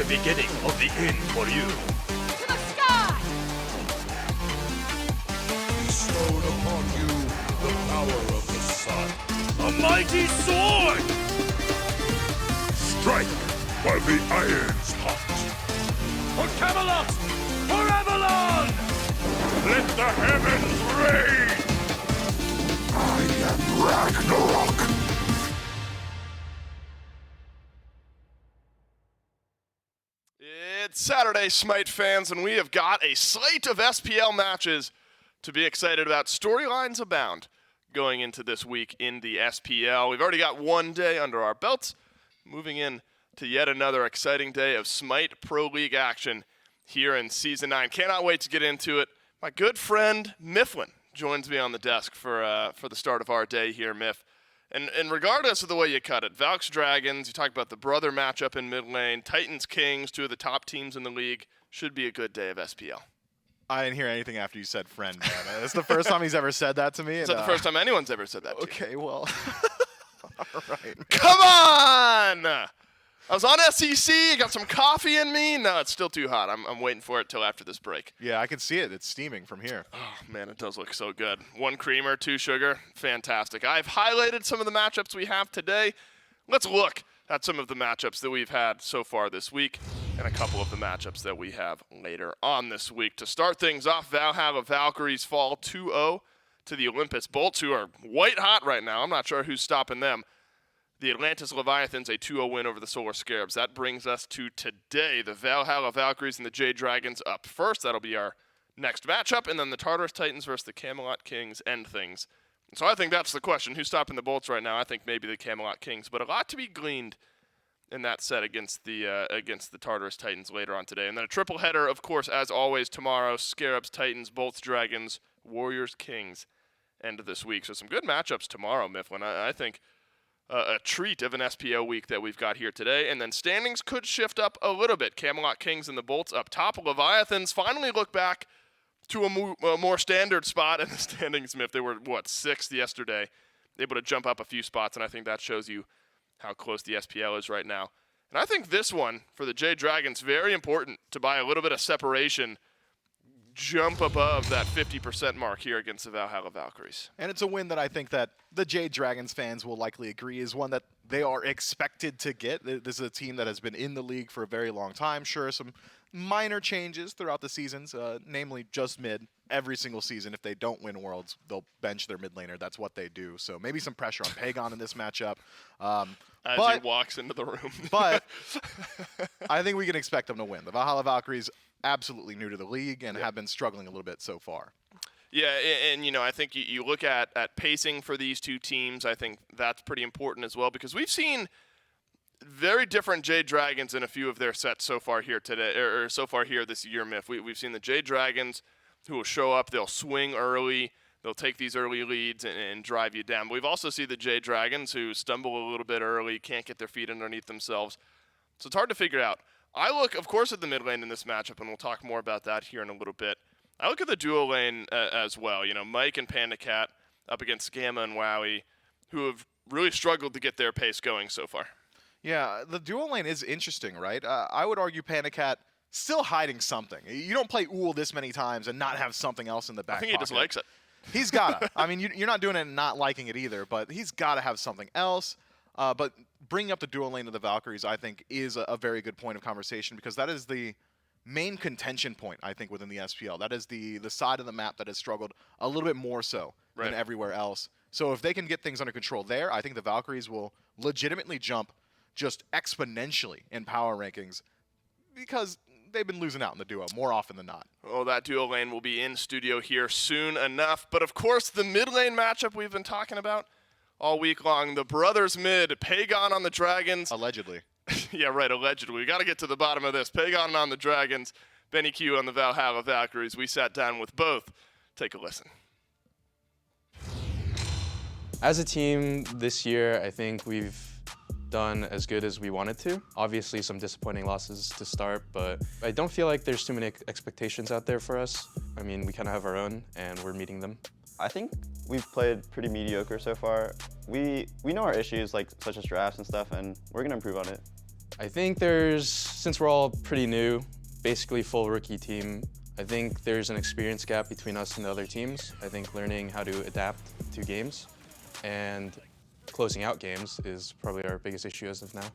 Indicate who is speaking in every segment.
Speaker 1: beginning of the end for you.
Speaker 2: To the sky!
Speaker 3: Bestowed upon you the power of the sun.
Speaker 1: A mighty sword!
Speaker 3: Strike while the iron's hot.
Speaker 1: For Camelot! For Avalon!
Speaker 3: Let the heavens rain! I am Ragnarok!
Speaker 4: It's Saturday, SMITE fans, and we have got a slate of SPL matches to be excited about. Storylines abound going into this week in the SPL. We've already got one day under our belts, moving in to yet another exciting day of SMITE Pro League action here in Season 9. Cannot wait to get into it. My good friend Mifflin joins me on the desk for the start of our day here, Miff. And regardless of the way you cut it, Valks Dragons, you talk about the brother matchup in mid lane, Titans Kings, two of the top teams in the league, should be a good day of SPL.
Speaker 5: I didn't hear anything after you said friend, man. It's the first time he's ever said that to me.
Speaker 4: Is that the first time anyone's ever said that to you?
Speaker 5: Okay, well. All right.
Speaker 4: Come on! I was on SEC, got some coffee in me. No, it's still too hot. I'm waiting for it till after this break.
Speaker 5: Yeah, I can see it. It's steaming from here.
Speaker 4: Oh, man, it does look so good. 1 creamer, 2 sugar. Fantastic. I've highlighted some of the matchups we have today. Let's look at some of the matchups that we've had so far this week and a couple of the matchups that we have later on this week. To start things off, Valhalla Valkyries fall 2-0 to the Olympus Bolts, who are white hot right now. I'm not sure who's stopping them. The Atlantis Leviathans, a 2-0 win over the Solar Scarabs. That brings us to today. The Valhalla Valkyries and the Jade Dragons up first. That'll be our next matchup. And then the Tartarus Titans versus the Camelot Kings end things. So I think that's the question. Who's stopping the Bolts right now? I think maybe the Camelot Kings. But a lot to be gleaned in that set against the Tartarus Titans later on today. And then a triple header, of course, as always, tomorrow. Scarabs, Titans, Bolts, Dragons, Warriors, Kings, end of this week. So some good matchups tomorrow, Mifflin. I think a treat of an SPO week that we've got here today. And then standings could shift up a little bit. Camelot Kings and the Bolts up top. Leviathans finally look back to a more standard spot in the standings, Miff. They were, 6th yesterday. Able to jump up a few spots, and I think that shows you how close the SPL is right now. And I think this one, for the Jade Dragons, very important to buy a little bit of separation, jump above that 50% mark here against the Valhalla Valkyries.
Speaker 5: And it's a win that I think that the Jade Dragons fans will likely agree is one that they are expected to get. This is a team that has been in the league for a very long time. Sure, some minor changes throughout the seasons, namely just mid. Every single season, if they don't win Worlds, they'll bench their mid laner. That's what they do. So maybe some pressure on Pagon in this matchup.
Speaker 4: As he walks into the room.
Speaker 5: But I think we can expect them to win. The Valhalla Valkyries, absolutely new to the league and have been struggling a little bit so far.
Speaker 4: Yeah, and I think you look at pacing for these two teams. I think that's pretty important as well, because we've seen very different Jade Dragons in a few of their sets so far here today, or so far here this year, Miff. We've seen the Jade Dragons who will show up, they'll swing early, they'll take these early leads and drive you down. But we've also seen the Jade Dragons who stumble a little bit early, can't get their feet underneath themselves. So it's hard to figure out. I look, of course, at the mid lane in this matchup, and we'll talk more about that here in a little bit. I look at the duo lane as well. Mike and Panda Cat up against Gamma and Wowie, who have really struggled to get their pace going so far.
Speaker 5: Yeah, the duo lane is interesting, right? I would argue Panda Cat still hiding something. You don't play Uhl this many times and not have something else in the back
Speaker 4: I think he just likes it.
Speaker 5: He's got to. I mean, you're not doing it and not liking it either, but he's got to have something else. But bringing up the dual lane of the Valkyries, I think, is a very good point of conversation, because that is the main contention point, I think, within the SPL. That is the side of the map that has struggled a little bit more so than everywhere else. So if they can get things under control there, I think the Valkyries will legitimately jump just exponentially in power rankings, because they've been losing out in the duo more often than not.
Speaker 4: Oh, that duo lane will be in studio here soon enough. But, of course, the mid lane matchup we've been talking about all week long, the brothers mid, Pagon on the Dragons.
Speaker 5: Allegedly.
Speaker 4: Yeah, right, allegedly. We got to get to the bottom of this. Pagon on the Dragons, Benny Q on the Valhalla Valkyries. We sat down with both. Take a listen.
Speaker 6: As a team this year, I think we've done as good as we wanted to. Obviously some disappointing losses to start, but I don't feel like there's too many expectations out there for us. I mean, we kind of have our own and we're meeting them.
Speaker 7: I think we've played pretty mediocre so far. We know our issues, such as drafts and stuff, and we're gonna improve on it.
Speaker 6: I think since we're all pretty new, basically full rookie team, I think there's an experience gap between us and the other teams. I think learning how to adapt to games and closing out games is probably our biggest issue as of now.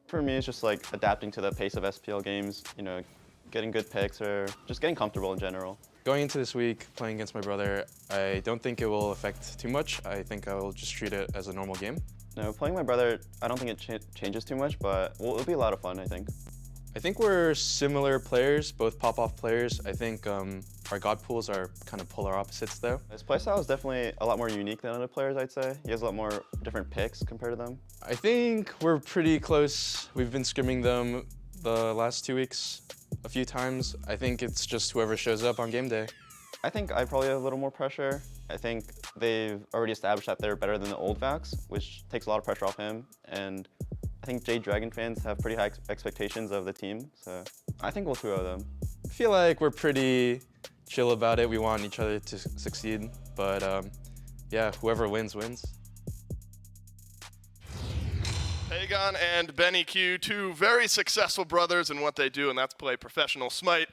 Speaker 7: For me, it's just like adapting to the pace of SPL games, you know, getting good picks or just getting comfortable in general.
Speaker 6: Going into this week, playing against my brother, I don't think it will affect too much. I think I will just treat it as a normal game.
Speaker 7: No, playing my brother, I don't think it changes too much, but it'll be a lot of fun, I think.
Speaker 6: I think we're similar players, both pop-off players. I think our god pools are kind of polar opposites though.
Speaker 7: His playstyle is definitely a lot more unique than other players, I'd say. He has a lot more different picks compared to them.
Speaker 6: I think we're pretty close. We've been scrimming them the last 2 weeks a few times. I think it's just whoever shows up on game day.
Speaker 7: I think I probably have a little more pressure. I think they've already established that they're better than the old Vax, which takes a lot of pressure off him. And I think Jade Dragon fans have pretty high expectations of the team, so I think we'll 2-0 them.
Speaker 6: I feel like we're pretty chill about it. We want each other to succeed, but yeah, whoever wins, wins.
Speaker 4: Pagan and Benny Q, two very successful brothers in what they do, and that's play professional Smite.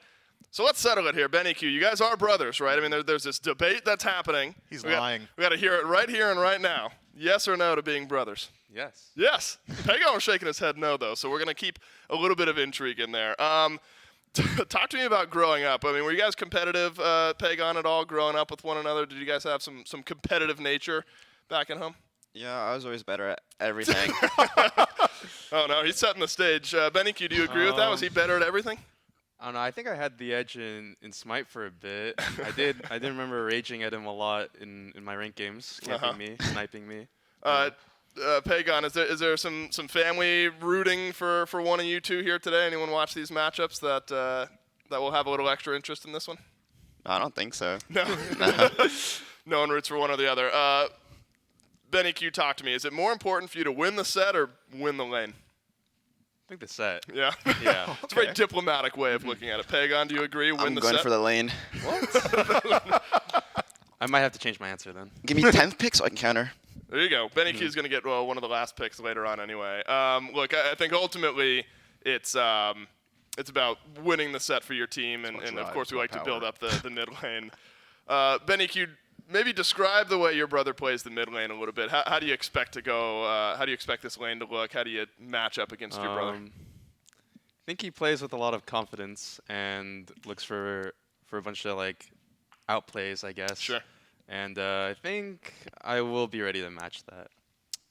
Speaker 4: So let's settle it here. Benny Q, you guys are brothers, right? I mean, there's this debate that's happening.
Speaker 5: He's lying.
Speaker 4: We got to hear it right here and right now. Yes or no to being brothers?
Speaker 6: Yes.
Speaker 4: Yes. Pagan was shaking his head no, though, so we're going to keep a little bit of intrigue in there. Talk to me about growing up. I mean, were you guys competitive, Pagan, at all, growing up with one another? Did you guys have some competitive nature back at home?
Speaker 8: Yeah, I was always better at everything.
Speaker 4: Oh, no, he's setting the stage. Benny Q, do you agree with that? Was he better at everything?
Speaker 6: I don't know. I think I had the edge in Smite for a bit. I did remember raging at him a lot in my ranked games, camping me, sniping me.
Speaker 4: Pagan, is there some family rooting for one of you two here today? Anyone watch these matchups that will have a little extra interest in this one?
Speaker 8: I don't think so.
Speaker 4: No. No one roots for one or the other. Benny Q, talk to me. Is it more important for you to win the set or win the lane?
Speaker 6: I think the set.
Speaker 4: Yeah.
Speaker 6: Yeah.
Speaker 4: It's a very diplomatic way of looking at it. Pagan, do you agree? Win
Speaker 8: I'm
Speaker 4: the
Speaker 8: going
Speaker 4: set?
Speaker 8: for the lane.
Speaker 6: I might have to change my answer then.
Speaker 8: Give me 10th pick so I can counter.
Speaker 4: There you go. Benny Q is going to get one of the last picks later on anyway. Look, I think ultimately it's about winning the set for your team, and of course we like to build up the mid lane. Benny Q, maybe describe the way your brother plays the mid lane a little bit. How do you expect to go? How do you expect this lane to look? How do you match up against your brother?
Speaker 6: I think he plays with a lot of confidence and looks for a bunch of like outplays, I guess.
Speaker 4: Sure.
Speaker 6: And I think I will be ready to match that.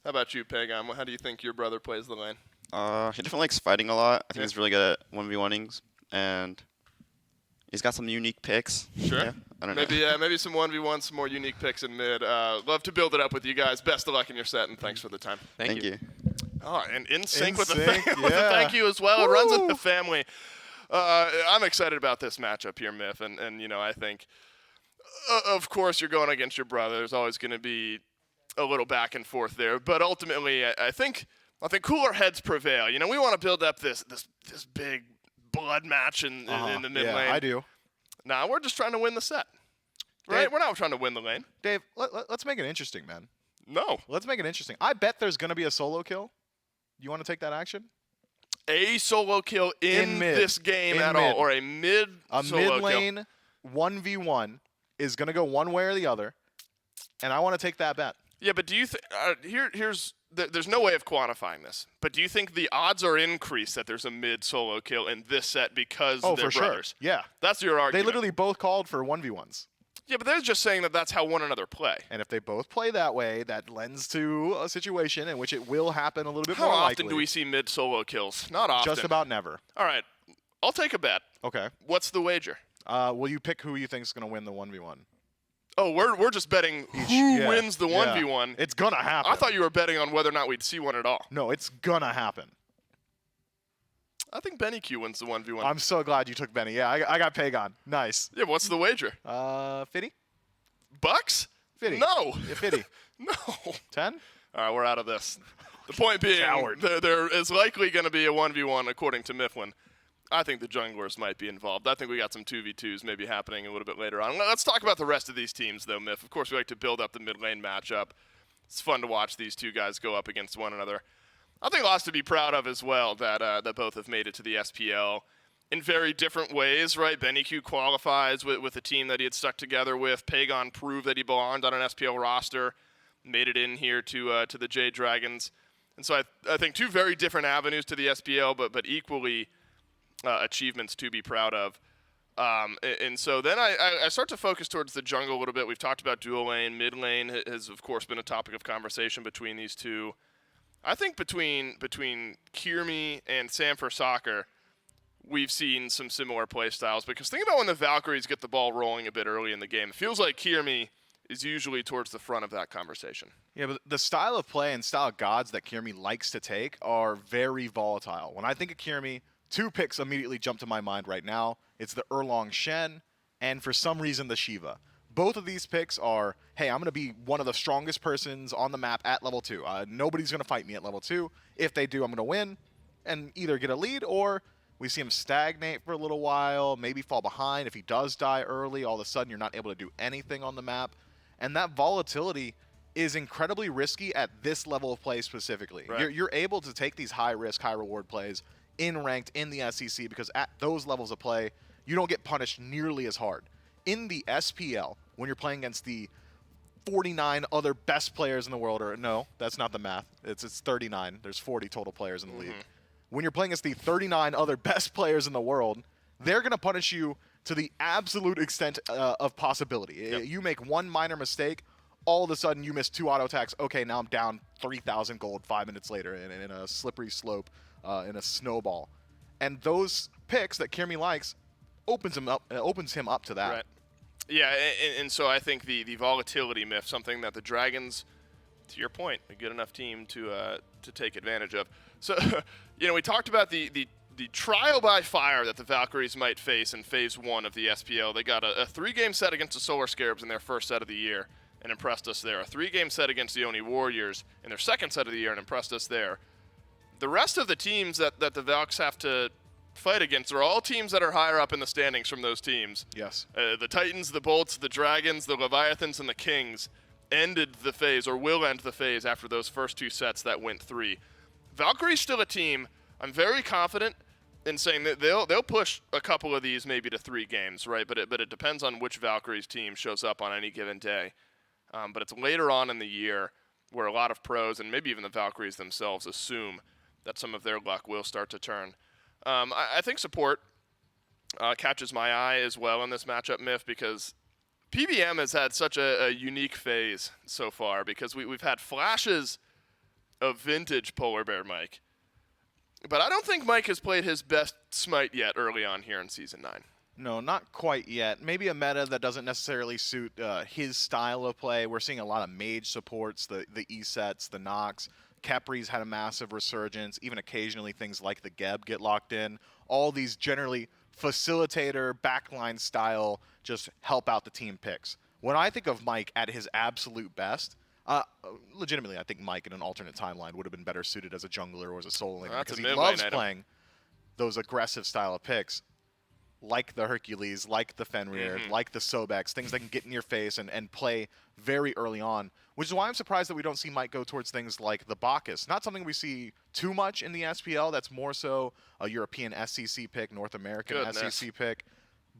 Speaker 4: How about you, Pagan? How do you think your brother plays the lane?
Speaker 8: He definitely likes fighting a lot. I think he's really good at 1v1ings, and he's got some unique picks.
Speaker 4: Sure.
Speaker 8: Yeah, I don't know.
Speaker 4: Maybe some 1v1, some more unique picks in mid. Love to build it up with you guys. Best of luck in your set, and thanks for the time.
Speaker 6: Thank you.
Speaker 4: Oh, and in sync with the
Speaker 5: sync,
Speaker 4: with the thank you as well. It runs in the family. I'm excited about this matchup here, Myth, and you know, I think, of course, you're going against your brother. There's always going to be a little back and forth there, but ultimately, I think cooler heads prevail. You know, we want to build up this big blood match in the mid lane.
Speaker 5: Yeah, I do.
Speaker 4: Nah, we're just trying to win the set, right?
Speaker 5: Dave,
Speaker 4: We're not trying to win the lane.
Speaker 5: Dave, let's make it interesting, man.
Speaker 4: No.
Speaker 5: Let's make it interesting. I bet there's going to be a solo kill. You want to take that action?
Speaker 4: A solo kill in
Speaker 5: mid.
Speaker 4: this game
Speaker 5: In
Speaker 4: at
Speaker 5: mid.
Speaker 4: all, or a mid solo
Speaker 5: mid lane 1v1 is going to go one way or the other, and I want to take that bet.
Speaker 4: Yeah, but do you think there's no way of quantifying this, but do you think the odds are increased that there's a mid solo kill in this set because they're
Speaker 5: for
Speaker 4: brothers?
Speaker 5: Sure. Yeah.
Speaker 4: That's your argument.
Speaker 5: They literally both called for 1v1s.
Speaker 4: Yeah, but they're just saying that that's how one another play.
Speaker 5: And if they both play that way, that lends to a situation in which it will happen a little bit
Speaker 4: How
Speaker 5: more
Speaker 4: often
Speaker 5: likely.
Speaker 4: do we see mid solo kills? Not often.
Speaker 5: Just about never.
Speaker 4: All right, I'll take a bet.
Speaker 5: Okay.
Speaker 4: What's the wager?
Speaker 5: Will you pick who you think is going to win the 1v1?
Speaker 4: Oh, we're just betting who wins the 1v1.
Speaker 5: It's going to happen.
Speaker 4: I thought you were betting on whether or not we'd see one at all.
Speaker 5: No, it's going to happen.
Speaker 4: I think Benny Q wins the 1v1.
Speaker 5: I'm so glad you took Benny. Yeah, I got Pagan. Nice.
Speaker 4: Yeah, what's the wager?
Speaker 5: 50?
Speaker 4: Bucks?
Speaker 5: 50.
Speaker 4: No.
Speaker 5: Yeah, 50.
Speaker 4: No.
Speaker 5: 10?
Speaker 4: All right, we're out of this. The point being, there is likely going to be a 1v1 according to Mifflin. I think the junglers might be involved. I think we got some 2v2s maybe happening a little bit later on. Let's talk about the rest of these teams, though, Miff. Of course, we like to build up the mid lane matchup. It's fun to watch these two guys go up against one another. I think lots to be proud of as well that both have made it to the SPL in very different ways, right? BennyQ qualifies with a team that he had stuck together with. Pagon proved that he belonged on an SPL roster, made it in here to the Jade Dragons. And so I think two very different avenues to the SPL, but equally achievements to be proud of. And so then I start to focus towards the jungle a little bit. We've talked about dual lane. Mid lane has, of course, been a topic of conversation between these two. I think between Kiermi and Sanford Soccer, we've seen some similar play styles. Because think about when the Valkyries get the ball rolling a bit early in the game. It feels like Kiermi is usually towards the front of that conversation.
Speaker 5: Yeah, but the style of play and style of gods that Kiermi likes to take are very volatile. When I think of Kiermi, two picks immediately jump to my mind right now. It's the Erlong Shen, and for some reason, the Shiva. Both of these picks are, hey, I'm going to be one of the strongest persons on the map at level 2. Nobody's going to fight me at level 2. If they do, I'm going to win and either get a lead, or we see him stagnate for a little while, maybe fall behind. If he does die early, all of a sudden you're not able to do anything on the map. And that volatility is incredibly risky at this level of play specifically.
Speaker 4: Right.
Speaker 5: You're able to take these high-risk, high-reward plays in ranked in the SEC because at those levels of play, you don't get punished nearly as hard. In the SPL, when you're playing against the 49 other best players in the world, or no, that's not the math. It's 39. There's 40 total players in the league. When you're playing against the 39 other best players in the world, they're going to punish you to the absolute extent of possibility.
Speaker 4: Yep.
Speaker 5: You make one minor mistake, all of a sudden you miss 2 auto attacks. Okay, now I'm down 3,000 gold 5 minutes later in a slippery slope, in a snowball. And those picks that Kiermi likes opens him up to that.
Speaker 4: Right. Yeah, and so I think the volatility myth, something that the Dragons, to your point, a good enough team to take advantage of. So, we talked about the trial by fire that the Valkyries might face in Phase 1 of the SPL. They got a 3-game set against the Solar Scarabs in their first set of the year and impressed us there. A 3-game set against the Oni Warriors in their second set of the year and impressed us there. The rest of the teams that the Valks have to fight against are all teams that are higher up in the standings from those teams.
Speaker 5: Yes.
Speaker 4: The Titans, the Bolts, the Dragons, the Leviathans, and the Kings ended the phase, or will end the phase, after those first 2 sets that went 3. Valkyrie's still a team. I'm very confident in saying that they'll push a couple of these maybe to 3 games, right? But it depends on which Valkyries team shows up on any given day. But it's later on in the year where a lot of pros and maybe even the Valkyries themselves assume that some of their luck will start to turn. I think support catches my eye as well in this matchup, Myth, because PBM has had such a unique phase so far because we've had flashes of vintage Polar Bear Mike. But I don't think Mike has played his best Smite yet early on here in Season 9.
Speaker 5: No, not quite yet. Maybe a meta that doesn't necessarily suit his style of play. We're seeing a lot of mage supports, the E-sets, the Nox. Capri's had a massive resurgence. Even occasionally things like the Geb get locked in. All these generally facilitator, backline style just help out the team picks. When I think of Mike at his absolute best, legitimately I think Mike in an alternate timeline would have been better suited as a jungler or as a solo laner because he loves playing those aggressive style of picks. Like the Hercules, like the Fenrir, like the Sobex, things that can get in your face and play very early on, which is why I'm surprised that we don't see Mike go towards things like the Bacchus. Not something we see too much in the SPL. That's more so a European SCC pick, North American SCC pick.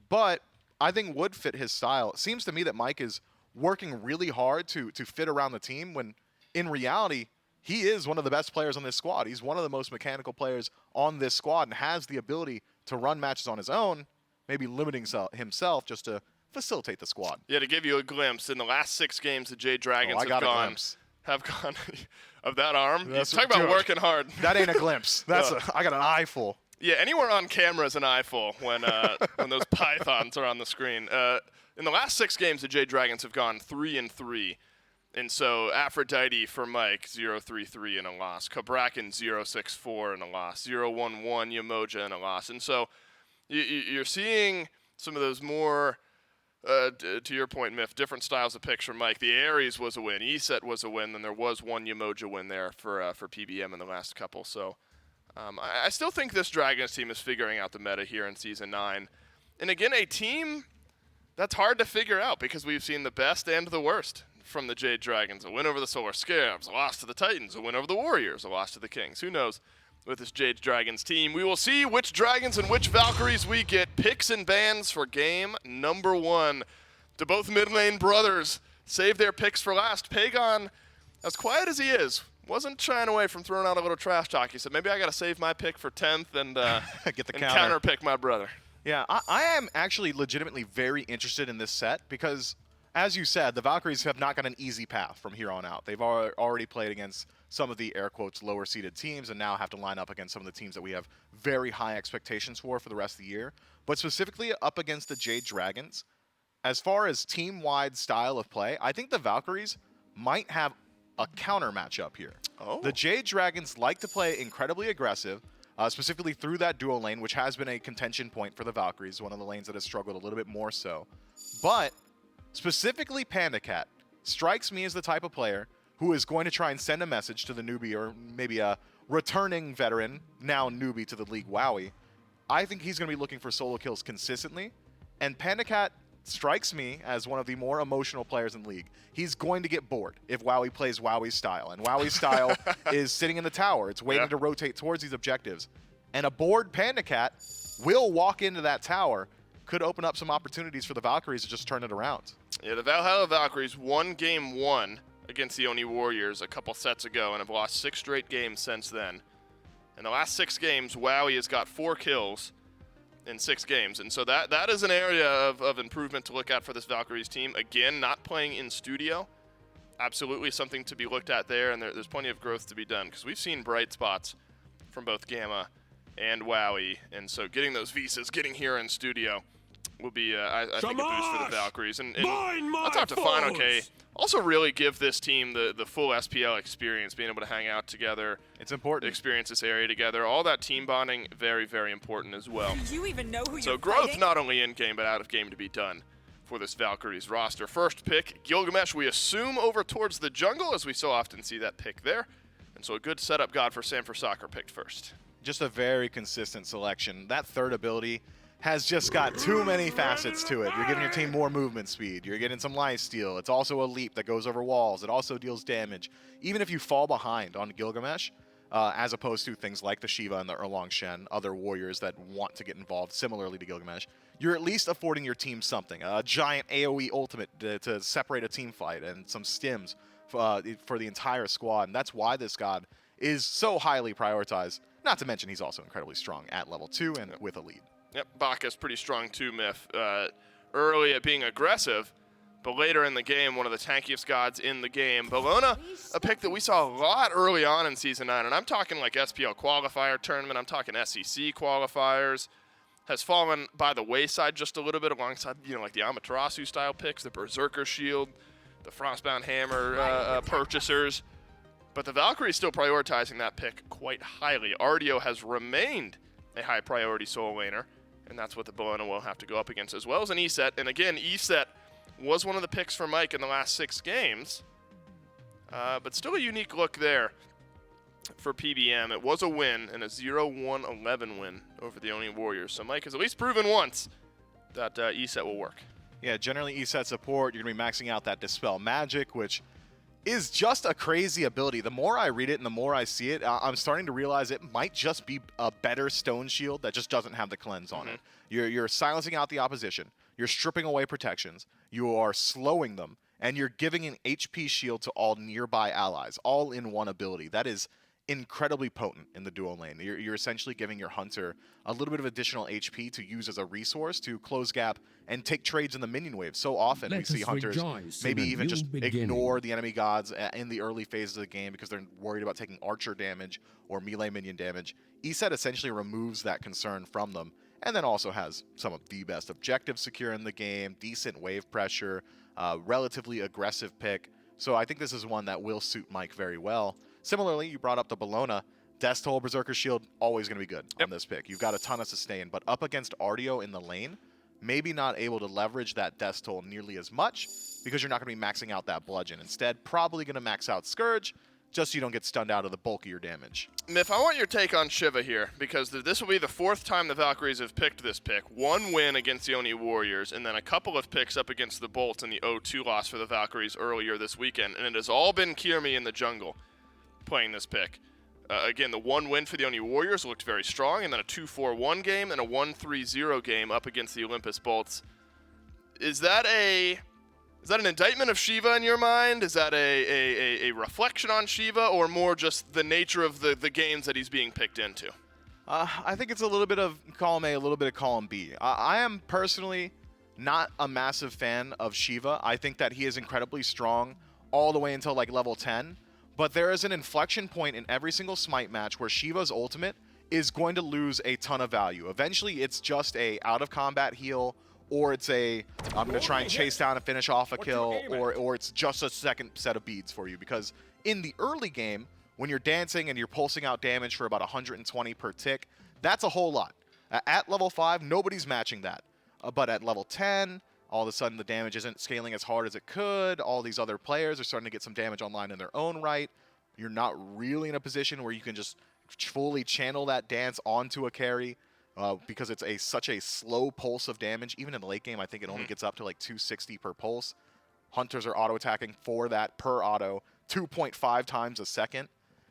Speaker 5: But I think would fit his style. It seems to me that Mike is working really hard to fit around the team when, in reality, he is one of the best players on this squad. He's one of the most mechanical players on this squad and has the ability to run matches on his own, maybe limiting himself just to facilitate the squad.
Speaker 4: Yeah, to give you a glimpse, in the last 6 games, the Jade Dragons have gone of that arm. Talk about working hard.
Speaker 5: That ain't a glimpse. I got an eyeful.
Speaker 4: Yeah, anywhere on camera is an eyeful when those pythons are on the screen. In the last 6 games, the Jade Dragons have gone 3-3. And so Aphrodite for Mike, 0-3-3 in a loss. Kabrakan, 0-6-4 in a loss. 0-1-1 Yamoja in a loss. And so you're seeing some of those more, to your point, Myth, different styles of picks from Mike. The Ares was a win. ESET was a win. Then there was one Yamoja win there for PBM in the last couple. So I still think this Dragons team is figuring out the meta here in Season 9. And again, a team That's hard to figure out because we've seen the best and the worst from the Jade Dragons. A win over the Solar Scarabs, a loss to the Titans, a win over the Warriors, a loss to the Kings. Who knows with this Jade Dragons team? We will see which Dragons and which Valkyries we get. Picks and bans for game number 1. Do both mid lane brothers save their picks for last? Pagon, as quiet as he is, wasn't shying away from throwing out a little trash talk. He said, maybe I got to save my pick for 10th and,
Speaker 5: Get the
Speaker 4: and
Speaker 5: counter
Speaker 4: pick my brother.
Speaker 5: Yeah, I am actually legitimately very interested in this set because, as you said, the Valkyries have not got an easy path from here on out. They've already played against some of the air quotes lower seeded teams and now have to line up against some of the teams that we have very high expectations for the rest of the year. But specifically up against the Jade Dragons, as far as team-wide style of play, I think the Valkyries might have a counter matchup here.
Speaker 4: Oh.
Speaker 5: The Jade Dragons like to play incredibly aggressive, specifically through that dual lane, which has been a contention point for the Valkyries, one of the lanes that has struggled a little bit more so. But specifically Panda Cat strikes me as the type of player who is going to try and send a message to the newbie or maybe a returning veteran, now newbie to the league, Wowie. I think he's going to be looking for solo kills consistently, and Panda Cat strikes me as one of the more emotional players in the league. He's going to get bored if Wowie plays Wowie's style, and Wowie's style is sitting in the tower. It's waiting to rotate towards these objectives. And a bored Panda Cat will walk into that tower, could open up some opportunities for the Valkyries to just turn it around.
Speaker 4: Yeah, the Valhalla Valkyries won game 1 against the Oni Warriors a couple sets ago and have lost 6 straight games since then. In the last 6 games, Wowie has got 4 kills in 6 games. And so that is an area of improvement to look at for this Valkyries team. Again, not playing in studio. Absolutely something to be looked at there, and there's plenty of growth to be done because we've seen bright spots from both Gamma and Wowie. And so getting those visas, getting here in studio will be, I think, a boost for the Valkyries. And let's talk to Final K. Also really give this team the full SPL experience, being able to hang out together.
Speaker 5: It's important.
Speaker 4: Experience this area together. All that team bonding, very, very important as well.
Speaker 2: Do you even know who
Speaker 4: So
Speaker 2: you're
Speaker 4: growth
Speaker 2: fighting?
Speaker 4: not only in-game, but out of game to be done for this Valkyries roster. First pick, Gilgamesh, we assume over towards the jungle, as we so often see that pick there. And so a good setup god for Sanford Soccer picked first.
Speaker 5: Just a very consistent selection. That third ability has just got too many facets to it. You're giving your team more movement speed. You're getting some lifesteal. It's also a leap that goes over walls. It also deals damage. Even if you fall behind on Gilgamesh, as opposed to things like the Shiva and the Erlong Shen, other warriors that want to get involved similarly to Gilgamesh, you're at least affording your team something. A giant AoE ultimate to separate a team fight and some stims for the entire squad. And that's why this god is so highly prioritized. Not to mention he's also incredibly strong at level 2 and with a lead.
Speaker 4: Yep, Baka's pretty strong too, Myth. Early at being aggressive, but later in the game, one of the tankiest gods in the game. Bologna, a pick that we saw a lot early on in Season 9, and I'm talking like SPL qualifier tournament, I'm talking SEC qualifiers, has fallen by the wayside just a little bit alongside, like the Amaterasu style picks, the Berserker Shield, the Frostbound Hammer purchasers. But the Valkyrie is still prioritizing that pick quite highly. Ardio has remained a high priority solo laner, and that's what the Bologna will have to go up against, as well as an ESET. And again, ESET was one of the picks for Mike in the last 6 games, but still a unique look there for PBM. It was a win, and a 0-1-11 win over the Oni Warriors. So Mike has at least proven once that ESET will work.
Speaker 5: Yeah, generally ESET support, you're going to be maxing out that Dispel Magic, which is just a crazy ability. The more I read it and the more I see it, I'm starting to realize it might just be a better Stone Shield that just doesn't have the cleanse on it. You're silencing out the opposition. You're stripping away protections. You are slowing them. And you're giving an HP shield to all nearby allies, all in one ability. That is incredibly potent in the dual lane. You're essentially giving your hunter a little bit of additional HP to use as a resource to close gap and take trades in the minion wave. So often we see hunters maybe even just ignore the enemy gods in the early phases of the game because they're worried about taking archer damage or melee minion damage. ESET essentially removes that concern from them, and then also has some of the best objectives secure in the game, decent wave pressure, relatively aggressive pick. So I think this is one that will suit Mike very well. Similarly, you brought up the Bologna. Death Toll, Berserker Shield, always going to be good on this pick. You've got a ton of sustain, but up against Ardio in the lane, maybe not able to leverage that Death Toll nearly as much because you're not going to be maxing out that Bludgeon. Instead, probably going to max out Scourge, just so you don't get stunned out of the bulkier damage.
Speaker 4: Miff, I want your take on Shiva here, because this will be the 4th time the Valkyries have picked this pick. 1 win against the Oni Warriors, and then a couple of picks up against the Bolts in the 0-2 loss for the Valkyries earlier this weekend. And it has all been Kirmi in the jungle playing this pick. Again, the 1 win for the Oni Warriors looked very strong, and then a 2-4-1 game and a 1-3-0 game up against the Olympus Bolts. Is that an indictment of Shiva in your mind? Is that a reflection on Shiva, or more just the nature of the games that he's being picked into?
Speaker 5: I think it's a little bit of column A, a little bit of column B. I am personally not a massive fan of Shiva. I think that he is incredibly strong all the way until like level 10. But there is an inflection point in every single Smite match where Shiva's ultimate is going to lose a ton of value. Eventually, it's just a out-of-combat heal, or it's a I'm going to try and chase down and finish off a kill, or it's just a second set of beads for you. Because in the early game, when you're dancing and you're pulsing out damage for about 120 per tick, that's a whole lot. At level 5, nobody's matching that. But at level 10, all of a sudden the damage isn't scaling as hard as it could. All these other players are starting to get some damage online in their own right. You're not really in a position where you can just fully channel that dance onto a carry because it's such a slow pulse of damage. Even in the late game, I think it only gets up to like 260 per pulse. Hunters are auto-attacking for that per auto 2.5 times a second.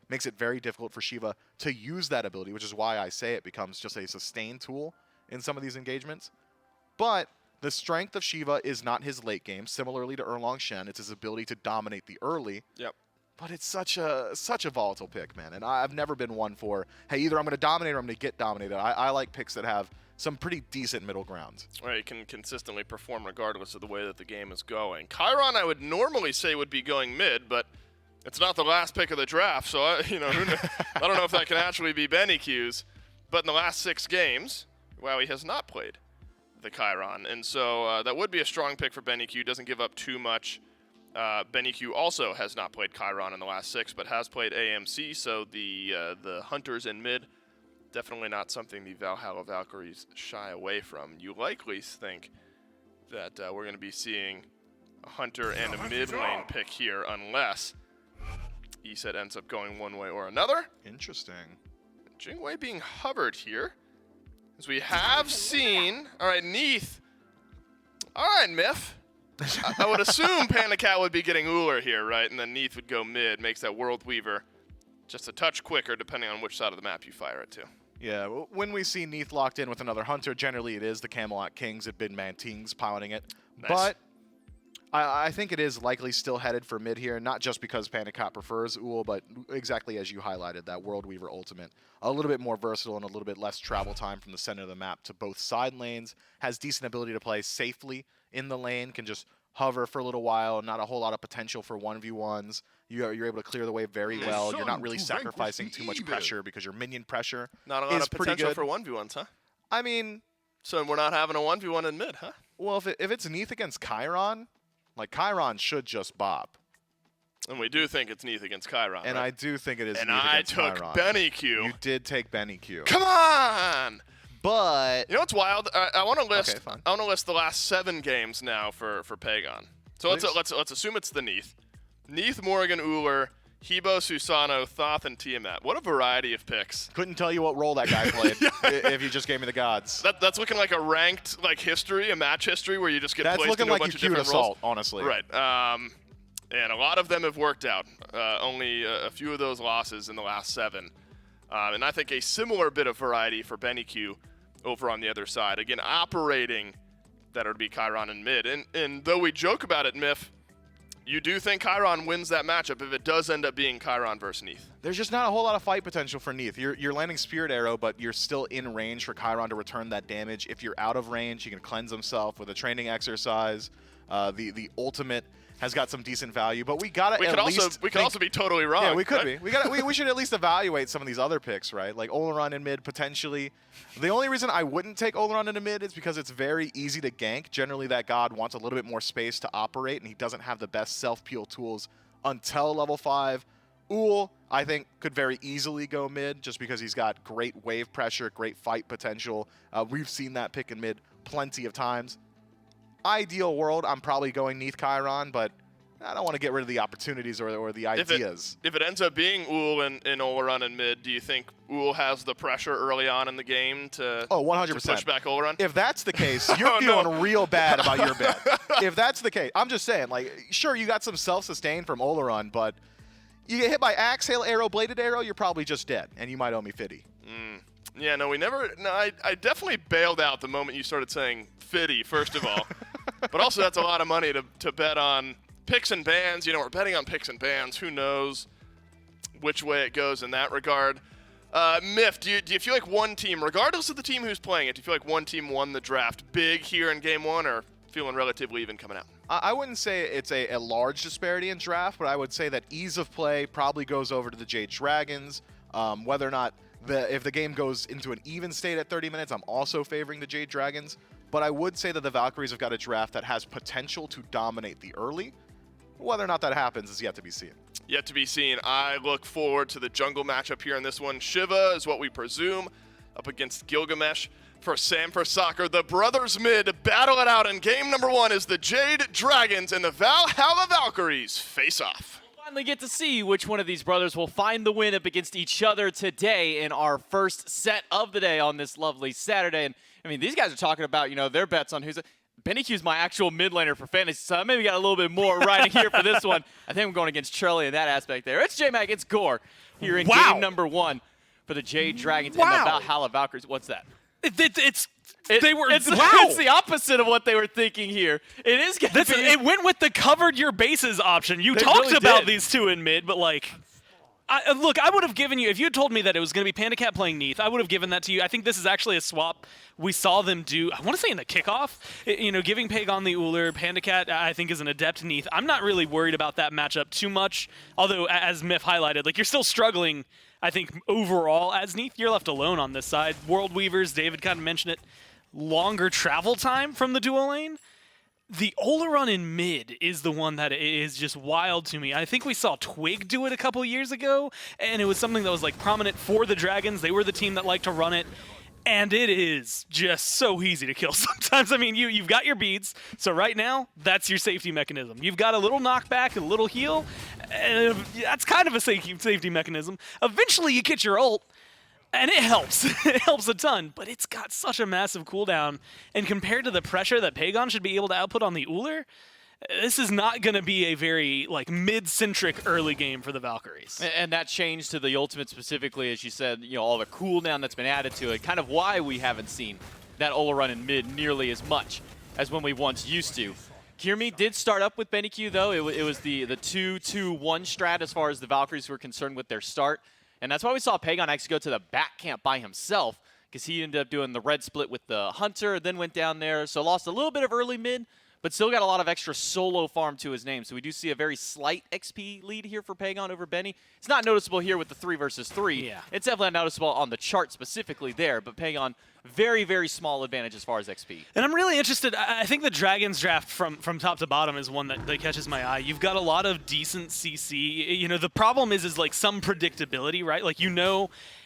Speaker 5: Makes it very difficult for Shiva to use that ability, which is why I say it becomes just a sustained tool in some of these engagements. But the strength of Shiva is not his late game. Similarly to Erlong Shen, it's his ability to dominate the early.
Speaker 4: Yep.
Speaker 5: But it's such a volatile pick, man. And I've never been one for, hey, either I'm going to dominate or I'm going to get dominated. I like picks that have some pretty decent middle ground.
Speaker 4: Right, he can consistently perform regardless of the way that the game is going. Chiron, I would normally say would be going mid, but it's not the last pick of the draft, so I don't know if that can actually be Benny Q's. But in the last 6 games, wow, he has not played the Chiron, and so that would be a strong pick for Benny Q. Doesn't give up too much. Benny Q also has not played Chiron in the last 6, but has played AMC, so the Hunters in mid, definitely not something the Valhalla Valkyries shy away from. You likely think that we're going to be seeing a Hunter and a mid lane pick here, unless ESET ends up going one way or another.
Speaker 5: Interesting.
Speaker 4: Jingwei being hovered here, as we have seen. All right, Neath. All right, Miff. I would assume Panicat would be getting Uller here, right? And then Neath would go mid, makes that World Weaver just a touch quicker depending on which side of the map you fire it to.
Speaker 5: Yeah, when we see Neath locked in with another Hunter, generally it is the Camelot Kings at Bid Man Tings piloting it.
Speaker 4: Nice.
Speaker 5: But I think it is likely still headed for mid here, not just because Panicat prefers Ull, but exactly as you highlighted, that World Weaver ultimate. A little bit more versatile and a little bit less travel time from the center of the map to both side lanes, has decent ability to play safely in the lane, can just hover for a little while, not a whole lot of potential for 1v1s. You're able to clear the way very well. You're not really sacrificing too much pressure because your minion pressure
Speaker 4: Not a lot
Speaker 5: is
Speaker 4: of potential
Speaker 5: pretty
Speaker 4: for
Speaker 5: good.
Speaker 4: 1v1s, huh?
Speaker 5: I mean,
Speaker 4: So we're not having a 1v1 in mid, huh?
Speaker 5: well, if it's Neath against Chiron, like Chiron should just bop.
Speaker 4: And we do think it's Neath against Chiron,
Speaker 5: And
Speaker 4: right?
Speaker 5: I do think it is
Speaker 4: And
Speaker 5: Neath
Speaker 4: I
Speaker 5: against
Speaker 4: took
Speaker 5: Chiron.
Speaker 4: Benny Q.
Speaker 5: You did take Benny Q.
Speaker 4: Come on!
Speaker 5: But
Speaker 4: You know what's wild? I want to list.
Speaker 5: Okay, fine.
Speaker 4: I want to list the last 7 games now for Pagon. So
Speaker 5: Please.
Speaker 4: let's assume it's the Neath. Neath, Morrigan, Uller, Hebo, Susano, Thoth, and Tiamat. What a variety of picks.
Speaker 5: couldn't tell you what role that guy played if you just gave me the gods.
Speaker 4: That's looking like a ranked history, a match history where you just get
Speaker 5: That's
Speaker 4: placed
Speaker 5: looking
Speaker 4: into
Speaker 5: like
Speaker 4: a
Speaker 5: you
Speaker 4: bunch of
Speaker 5: queued
Speaker 4: different
Speaker 5: Assault,
Speaker 4: roles.
Speaker 5: honestly.
Speaker 4: Right. And a lot of them have worked out. Only a few of those losses in the last 7. And I think a similar bit of variety for Benny Q over on the other side. Again, operating that would be Chiron in mid. And though we joke about it, Miff, you do think Chiron wins that matchup if it does end up being Chiron versus Neath.
Speaker 5: There's just not a whole lot of fight potential for Neath. You're landing Spirit Arrow, but you're still in range for Chiron to return that damage. If you're out of range, he can cleanse himself with a training exercise. The ultimate has got some decent value, but we gotta
Speaker 4: We could also be totally wrong.
Speaker 5: Yeah, we could
Speaker 4: right?
Speaker 5: be. We should at least evaluate some of these other picks, right? Like Oleron in mid potentially. The only reason I wouldn't take Oleron into mid is because it's very easy to gank. Generally, that god wants a little bit more space to operate, and he doesn't have the best self-peel tools until level 5. Ull, I think, could very easily go mid just because he's got great wave pressure, great fight potential. We've seen that pick in mid plenty of times. Ideal world, I'm probably going Neath Chiron, but I don't want to get rid of the opportunities or the ideas.
Speaker 4: If it ends up being Ull and Olaron in mid, do you think Ull has the pressure early on in the game to,
Speaker 5: 100%.
Speaker 4: to push back Olaron?
Speaker 5: If that's the case, you're feeling real bad about your bet. If that's the case, I'm just saying, like, sure, you got some self-sustain from Olaron, but you get hit by axe, hail arrow, bladed arrow, you're probably just dead, and you might owe me 50.
Speaker 4: Yeah, no, I definitely bailed out the moment you started saying Fiddy, first of all. But also, that's a lot of money to bet on picks and bans. You know, we're betting on picks and bans. Who knows which way it goes in that regard. Miff, do you feel like one team, regardless of the team who's playing it, do you feel like one team won the draft big here in game one, or feeling relatively even coming out?
Speaker 5: I wouldn't say it's a large disparity in draft, but I would say that ease of play probably goes over to the Jade Dragons. Whether or not if the game goes into an even state at 30 minutes, I'm also favoring the Jade Dragons. But I would say that the Valkyries have got a draft that has potential to dominate the early. Whether or not that happens is yet to be seen.
Speaker 4: Yet to be seen. I look forward to the jungle matchup here in this one. Shiva is what we presume up against Gilgamesh. For Sam for Soccer, the brothers mid battle it out in game number one as the Jade Dragons and the Valhalla Valkyries face off.
Speaker 9: Finally get to see which one of these brothers will find the win up against each other today in our first set of the day on this lovely Saturday. And I mean, these guys are talking about, their bets on who's BennyQ's my actual mid laner for fantasy, so I maybe got a little bit more riding here for this one. I think I'm going against Charlie in that aspect there. It's J-Mac, it's Gore here in game number one for the Jade Dragons and the Valhalla Valkyries. What's that?
Speaker 10: It's
Speaker 9: It's the opposite of what they were thinking here. It is going to be.
Speaker 10: It went with the covered your bases option. You
Speaker 9: They
Speaker 10: talked
Speaker 9: really
Speaker 10: about
Speaker 9: did.
Speaker 10: these two in mid, but like, look, I would have given you, if you had told me that it was going to be Panda Cat playing Neath, I would have given that to you. I think this is actually a swap we saw them do, I want to say in the kickoff, giving Pagon the Uller. Panda Cat, I think, is an adept Neath. I'm not really worried about that matchup too much, although, as Miff highlighted, like, you're still struggling, I think, overall as Neath. You're left alone on this side. World Weavers, David kind of mentioned it, longer travel time from the dual lane. The Olaron in mid is the one that is just wild to me. I think we saw Twig do it a couple years ago, and it was something that was like prominent for the Dragons. They were the team that liked to run it, and it is just so easy to kill sometimes. I mean, you've got your beads, so right now, that's your safety mechanism. You've got a little knockback, a little heal, and that's kind of a safety mechanism. Eventually, you get your ult, and it helps. It helps a ton, but it's got such a massive cooldown. And compared to the pressure that Pagon should be able to output on the Uller, this is not going to be a very mid-centric early game for the Valkyries.
Speaker 9: And that change to the ultimate specifically, as you said, all the cooldown that's been added to it, kind of why we haven't seen that Olaron in mid nearly as much as when we once used to. Kirmi did start up with BennyQ, though. It was the 2-2-1 strat as far as the Valkyries were concerned with their start. And that's why we saw Pagon actually go to the back camp by himself, because he ended up doing the red split with the Hunter, then went down there, so lost a little bit of early mid, but still got a lot of extra solo farm to his name. So we do see a very slight XP lead here for Pagon over Benny. It's not noticeable here with the 3 versus 3.
Speaker 10: Yeah.
Speaker 9: It's definitely noticeable on the chart specifically there, but Pagon, very, very small advantage as far as XP.
Speaker 10: And I'm really interested. I think the Dragons draft from top to bottom is one that catches my eye. You've got a lot of decent CC. The problem is like some predictability, right? Like,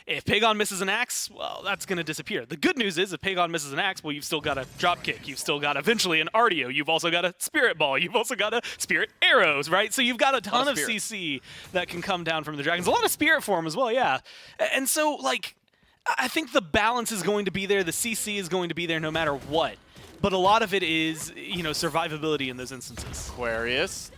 Speaker 10: if Pagon misses an axe, well, that's going to disappear. The good news is if Pagon misses an axe, well, you've still got a dropkick. You've still got eventually an Artio. You've also got a Spirit Ball. You've also got a Spirit Arrows, right? So you've got a ton of CC that can come down from the Dragons. A lot of Spirit form as well, yeah. And so, I think the balance is going to be there. The CC is going to be there no matter what. But a lot of it is, survivability in those instances.
Speaker 9: Aquarius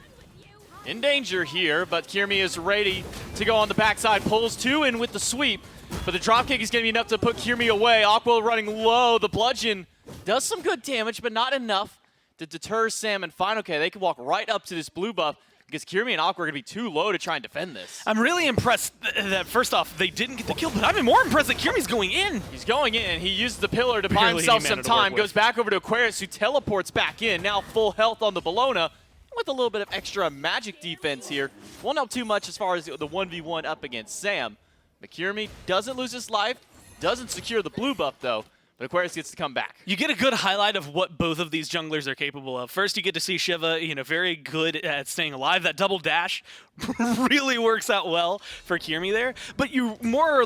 Speaker 9: in danger here, but Kirmi is ready to go on the backside. Pulls 2 in with the sweep, but the dropkick is going to be enough to put Kirmi away. Aqua running low. The bludgeon does some good damage, but not enough to deter Sam and Fine. Okay, they can walk right up to this blue buff, because Kirmi and Aqua are going to be too low to try and defend this.
Speaker 10: I'm really impressed that, first off, they didn't get the kill, but I'm more impressed that Kirmi's going in.
Speaker 9: He's going in. He used the pillar to buy
Speaker 10: Barely
Speaker 9: himself
Speaker 10: any
Speaker 9: some
Speaker 10: mana to work
Speaker 9: time.
Speaker 10: with.
Speaker 9: Goes back over to Aquarius, who teleports back in. Now full health on the Bologna with a little bit of extra magic defense here. Won't help too much as far as the 1v1 up against Sam. But Kirmi doesn't lose his life, doesn't secure the blue buff, though. But Aquarius gets to come back.
Speaker 10: You get a good highlight of what both of these junglers are capable of. First, you get to see Shiva, very good at staying alive. That double dash really works out well for Kirmi there. But you more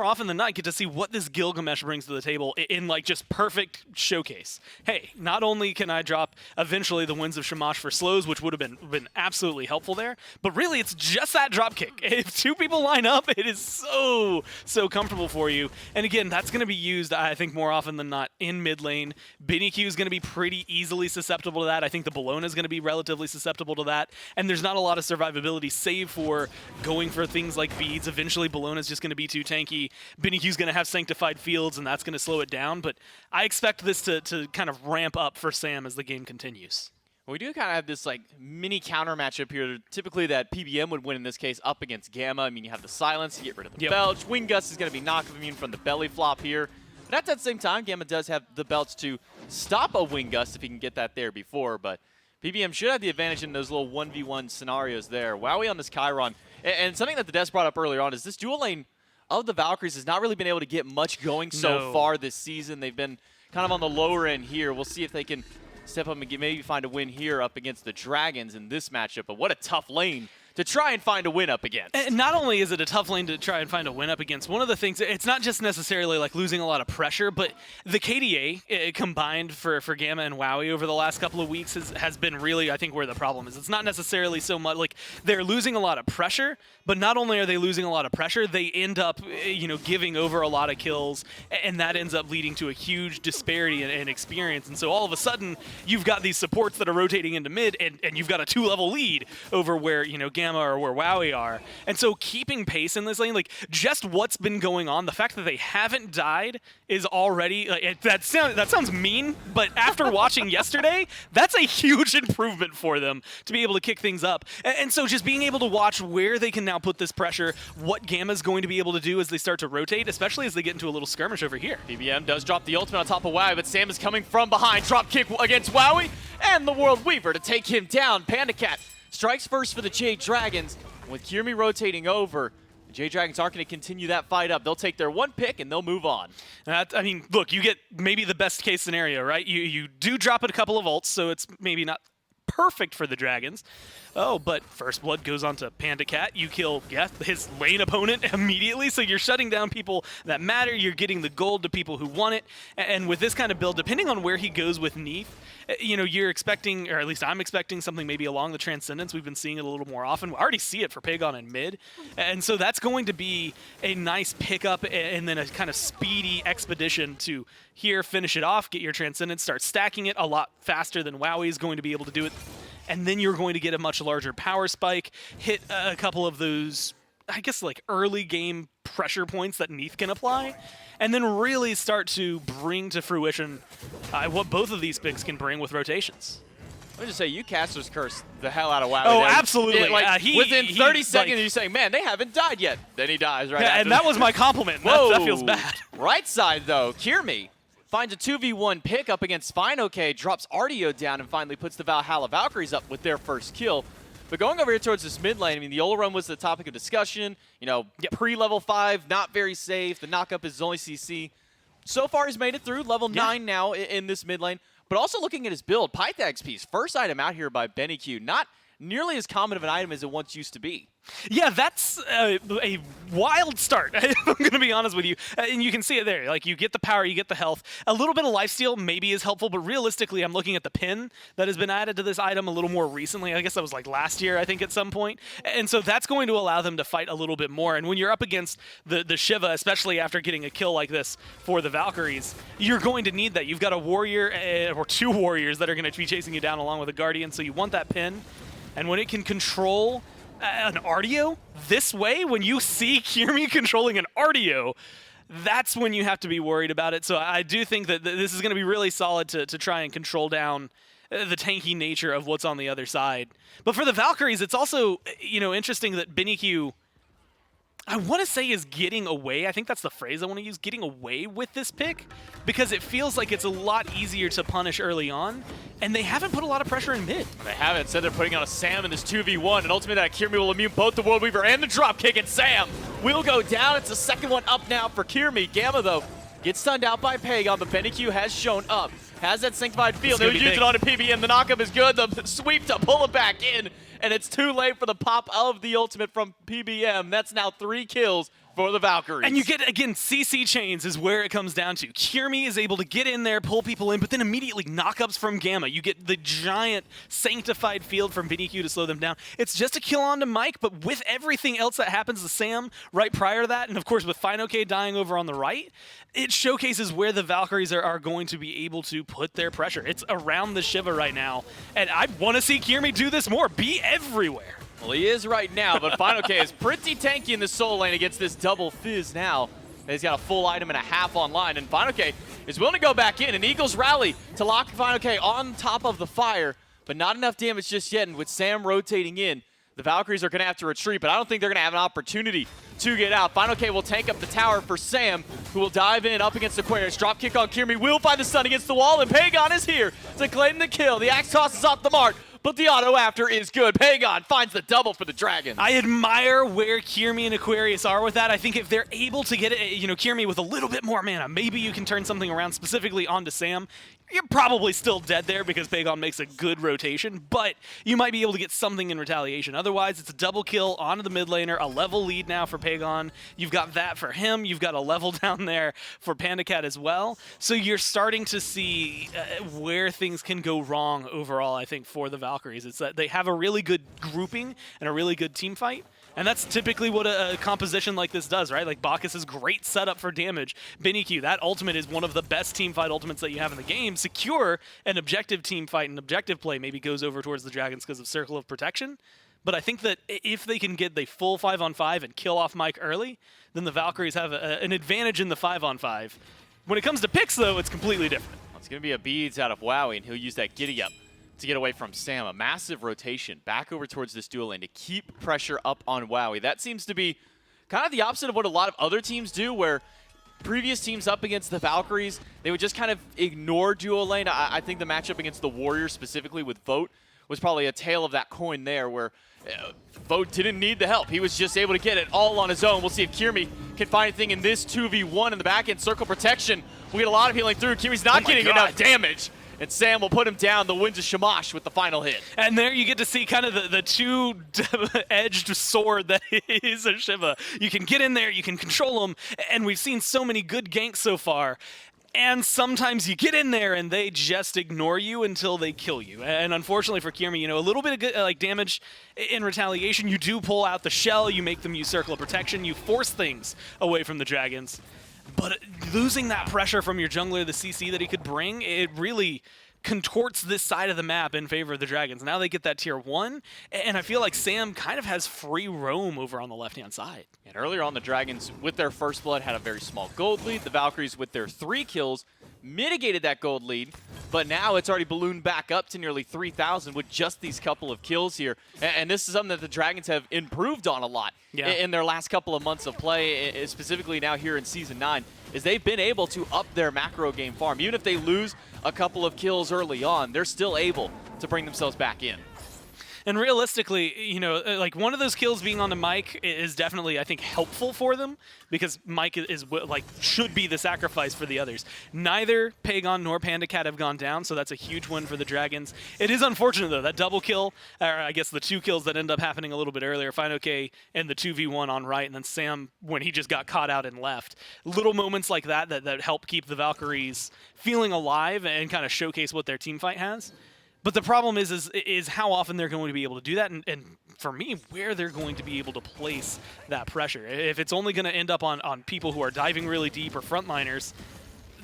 Speaker 10: often than not get to see what this Gilgamesh brings to the table in like just perfect showcase. Hey, not only can I drop eventually the Winds of Shamash for slows, which would have been absolutely helpful there, but really it's just that drop kick. If two people line up, it is so comfortable for you. And again, that's going to be used, I think, more often than not in mid lane. BennyQ is going to be pretty easily susceptible to that. I think the Bologna is going to be relatively susceptible to that. And there's not a lot of survivability save for going for things like beads. Eventually, Bologna is just going to be too tanky. BennyQ is going to have Sanctified Fields, and that's going to slow it down. But I expect this to kind of ramp up for Sam as the game continues.
Speaker 9: We do kind of have this like mini counter matchup here. Typically that PBM would win in this case up against Gamma. I mean, you have the silence, you get rid of the belch. Wingus is going to be knock immune from the belly flop here. But at that same time, Gamma does have the belts to stop a Wingus if he can get that there before. But PBM should have the advantage in those little 1v1 scenarios there. Wowie on this Chiron. And something that the Des brought up earlier on is this dual lane of the Valkyries has not really been able to get much going so far this season. They've been kind of on the lower end here. We'll see if they can step up and maybe find a win here up against the Dragons in this matchup. But what a tough lane to try and find a win up against.
Speaker 10: And not only is it a tough lane to try and find a win up against, one of the things, it's not just necessarily like losing a lot of pressure, but the KDA combined for Gamma and Wowie over the last couple of weeks has been really, I think, where the problem is. It's not necessarily so much like they're losing a lot of pressure, but not only are they losing a lot of pressure, they end up, giving over a lot of kills, and that ends up leading to a huge disparity in experience. And so all of a sudden, you've got these supports that are rotating into mid, and you've got a 2-level lead over where, Gamma or where Wowie are. And so keeping pace in this lane, like just what's been going on, the fact that they haven't died is already, that sounds mean, but after watching yesterday, that's a huge improvement for them to be able to kick things up. And so just being able to watch where they can now put this pressure, what Gamma's going to be able to do as they start to rotate, especially as they get into a little skirmish over here.
Speaker 9: PBM does drop the ultimate on top of Wowie, but Sam is coming from behind. Drop kick against Wowie, and the World Weaver to take him down. Panda Cat strikes first for the Jade Dragons. With Kirmi rotating over, the Jade Dragons aren't going to continue that fight up. They'll take their one pick and they'll move on.
Speaker 10: Look, you get maybe the best case scenario, right? You do drop it a couple of ults, so it's maybe not perfect for the Dragons. Oh, but First Blood goes on to Panda Cat. You kill, his lane opponent immediately, so you're shutting down people that matter. You're getting the gold to people who want it. And with this kind of build, depending on where he goes with Neith, you're expecting, or at least I'm expecting, something maybe along the Transcendence. We've been seeing it a little more often. We already see it for Pagon and mid. And so that's going to be a nice pickup and then a kind of speedy expedition to here, finish it off, get your Transcendence, start stacking it a lot faster than Wowie is going to be able to do it. And then you're going to get a much larger power spike, hit a couple of those, I guess, like early game pressure points that Neith can apply, and then really start to bring to fruition what both of these picks can bring with rotations.
Speaker 9: Let me just say, you casters curse the hell out of Wowie.
Speaker 10: Oh,
Speaker 9: there.
Speaker 10: absolutely.
Speaker 9: Within 30 seconds, you're saying, man, they haven't died yet. Then he dies right after.
Speaker 10: And that was my compliment. That feels bad.
Speaker 9: Right side, though, Kirmi finds a 2v1 pick up against FineOK, drops Artio down, and finally puts the Valhalla Valkyries up with their first kill. But going over here towards this mid lane, the Yola run was the topic of discussion. Pre-level 5, not very safe. The knockup is only CC. So far, he's made it through level 9 now in this mid lane. But also looking at his build, Pythagoras piece, first item out here by BennyQ, not nearly as common of an item as it once used to be.
Speaker 10: Yeah, that's a wild start, I'm going to be honest with you. And you can see it there. Like, you get the power, you get the health. A little bit of lifesteal maybe is helpful, but realistically, I'm looking at the pin that has been added to this item a little more recently. I guess that was like last year, I think, at some point. And so that's going to allow them to fight a little bit more. And when you're up against the Shiva, especially after getting a kill like this for the Valkyries, you're going to need that. You've got a warrior, or two warriors that are going to be chasing you down along with a Guardian, so you want that pin. And when it can control an Artio this way, when you see Kirmi controlling an Artio, that's when you have to be worried about it. So I do think that this is going to be really solid to try and control down the tanky nature of what's on the other side. But for the Valkyries, it's also, interesting that BennyQ, I want to say, is getting away. I think that's the phrase I want to use, getting away with this pick, because it feels like it's a lot easier to punish early on, and they haven't put a lot of pressure in mid.
Speaker 9: They haven't. Instead, they're putting on a Sam in this 2v1, and ultimately that Kirmi will immune both the World Weaver and the drop kick, and Sam will go down. It's the second one up now for Kirmi. Gamma, though, Gets stunned out by Pagon, but BennyQ has shown up. Has that Sanctified Field. He'll
Speaker 10: gonna be
Speaker 9: use
Speaker 10: big.
Speaker 9: it on a PBM. The knockup is good. The sweep to pull it back in. And it's too late for the pop of the ultimate from PBM. That's now 3 kills for the Valkyries.
Speaker 10: And you get, again, CC chains is where it comes down to. Kiermi is able to get in there, pull people in, but then immediately knockups from Gamma. You get the giant Sanctified Field from BennyQ to slow them down. It's just a kill onto Mike, but with everything else that happens to Sam right prior to that, and of course with FinoK dying over on the right, it showcases where the Valkyries are going to be able to put their pressure. It's around the Shiva right now, and I want to see Kiermi do this more, be everywhere.
Speaker 9: Well, he is right now, but FinoK is pretty tanky in the soul lane against this double fizz now. He's got a full item and a half online, and FinoK is willing to go back in. An Eagles rally to lock FinoK on top of the fire, but not enough damage just yet, and with Sam rotating in, the Valkyries are going to have to retreat, but I don't think they're going to have an opportunity to get out. FinoK will tank up the tower for Sam, who will dive in up against Aquarius. Drop kick on Kiermi, will find the stun against the wall, and Pagon is here to claim the kill. The axe toss is off the mark, but the auto after is good. Pagon finds the double for the Dragons.
Speaker 10: I admire where Kiermi and Aquarius are with that. I think if they're able to get it, Kiermi with a little bit more mana, maybe you can turn something around specifically onto Sam. You're probably still dead there because Pagon makes a good rotation, but you might be able to get something in retaliation. Otherwise, it's a double kill onto the mid laner, a level lead now for Pagon. You've got that for him. You've got a level down there for PandaCat as well. So you're starting to see where things can go wrong overall, I think, for the Valkyries. It's that they have a really good grouping and a really good team fight. And that's typically what a composition like this does, right? Like Bacchus' great setup for damage. BennyQ, that ultimate is one of the best team fight ultimates that you have in the game. Secure an objective team fight and objective play maybe goes over towards the Dragons because of Circle of Protection. But I think that if they can get the full 5-on-5 and kill off Mike early, then the Valkyries have an advantage in the 5-on-5. When it comes to picks, though, it's completely different.
Speaker 9: It's going to be a beads out of Wowie, and he'll use that giddy up to get away from Sam. A massive rotation back over towards this dual lane to keep pressure up on Wowie. That seems to be kind of the opposite of what a lot of other teams do, where previous teams up against the Valkyries, they would just kind of ignore dual lane. I think the matchup against the Warriors, specifically with Vote, was probably a tail of that coin there, where Vote didn't need the help. He was just able to get it all on his own. We'll see if Kiermi can find anything in this 2v1 in the back end. Circle protection. We get a lot of healing through. Kiermi's not getting enough damage. And Sam will put him down. The winds of Shamash with the final hit.
Speaker 10: And there you get to see kind of the two-edged sword that is a Shiva. You can get in there, you can control them, and we've seen so many good ganks so far. And sometimes you get in there and they just ignore you until they kill you. And unfortunately for Kiermi, a little bit of good, damage in retaliation. You do pull out the shell, you make them use Circle of Protection, you force things away from the Dragons. But losing that pressure from your jungler, the CC that he could bring, it really contorts this side of the map in favor of the Dragons. Now they get that tier 1, and I feel like Sam kind of has free roam over on the left-hand side.
Speaker 9: And earlier on, the Dragons, with their first blood, had a very small gold lead. The Valkyries, with their 3 kills, mitigated that gold lead, but now it's already ballooned back up to nearly 3,000 with just these couple of kills here. And this is something that the Dragons have improved on a lot in their last couple of months of play, specifically now here in Season 9, is they've been able to up their macro game farm. Even if they lose a couple of kills early on, they're still able to bring themselves back in.
Speaker 10: And realistically, like one of those kills being on the Mike is definitely, I think, helpful for them because Mike is should be the sacrifice for the others. Neither Pagon nor PandaCat have gone down, so that's a huge win for the Dragons. It is unfortunate, though, that double kill, or I guess the 2 kills that end up happening a little bit earlier, FinoK and the 2v1 on right, and then Sam when he just got caught out and left. Little moments like that help keep the Valkyries feeling alive and kind of showcase what their team fight has. But the problem is how often they're going to be able to do that, and for me, where they're going to be able to place that pressure. If it's only going to end up on people who are diving really deep or frontliners,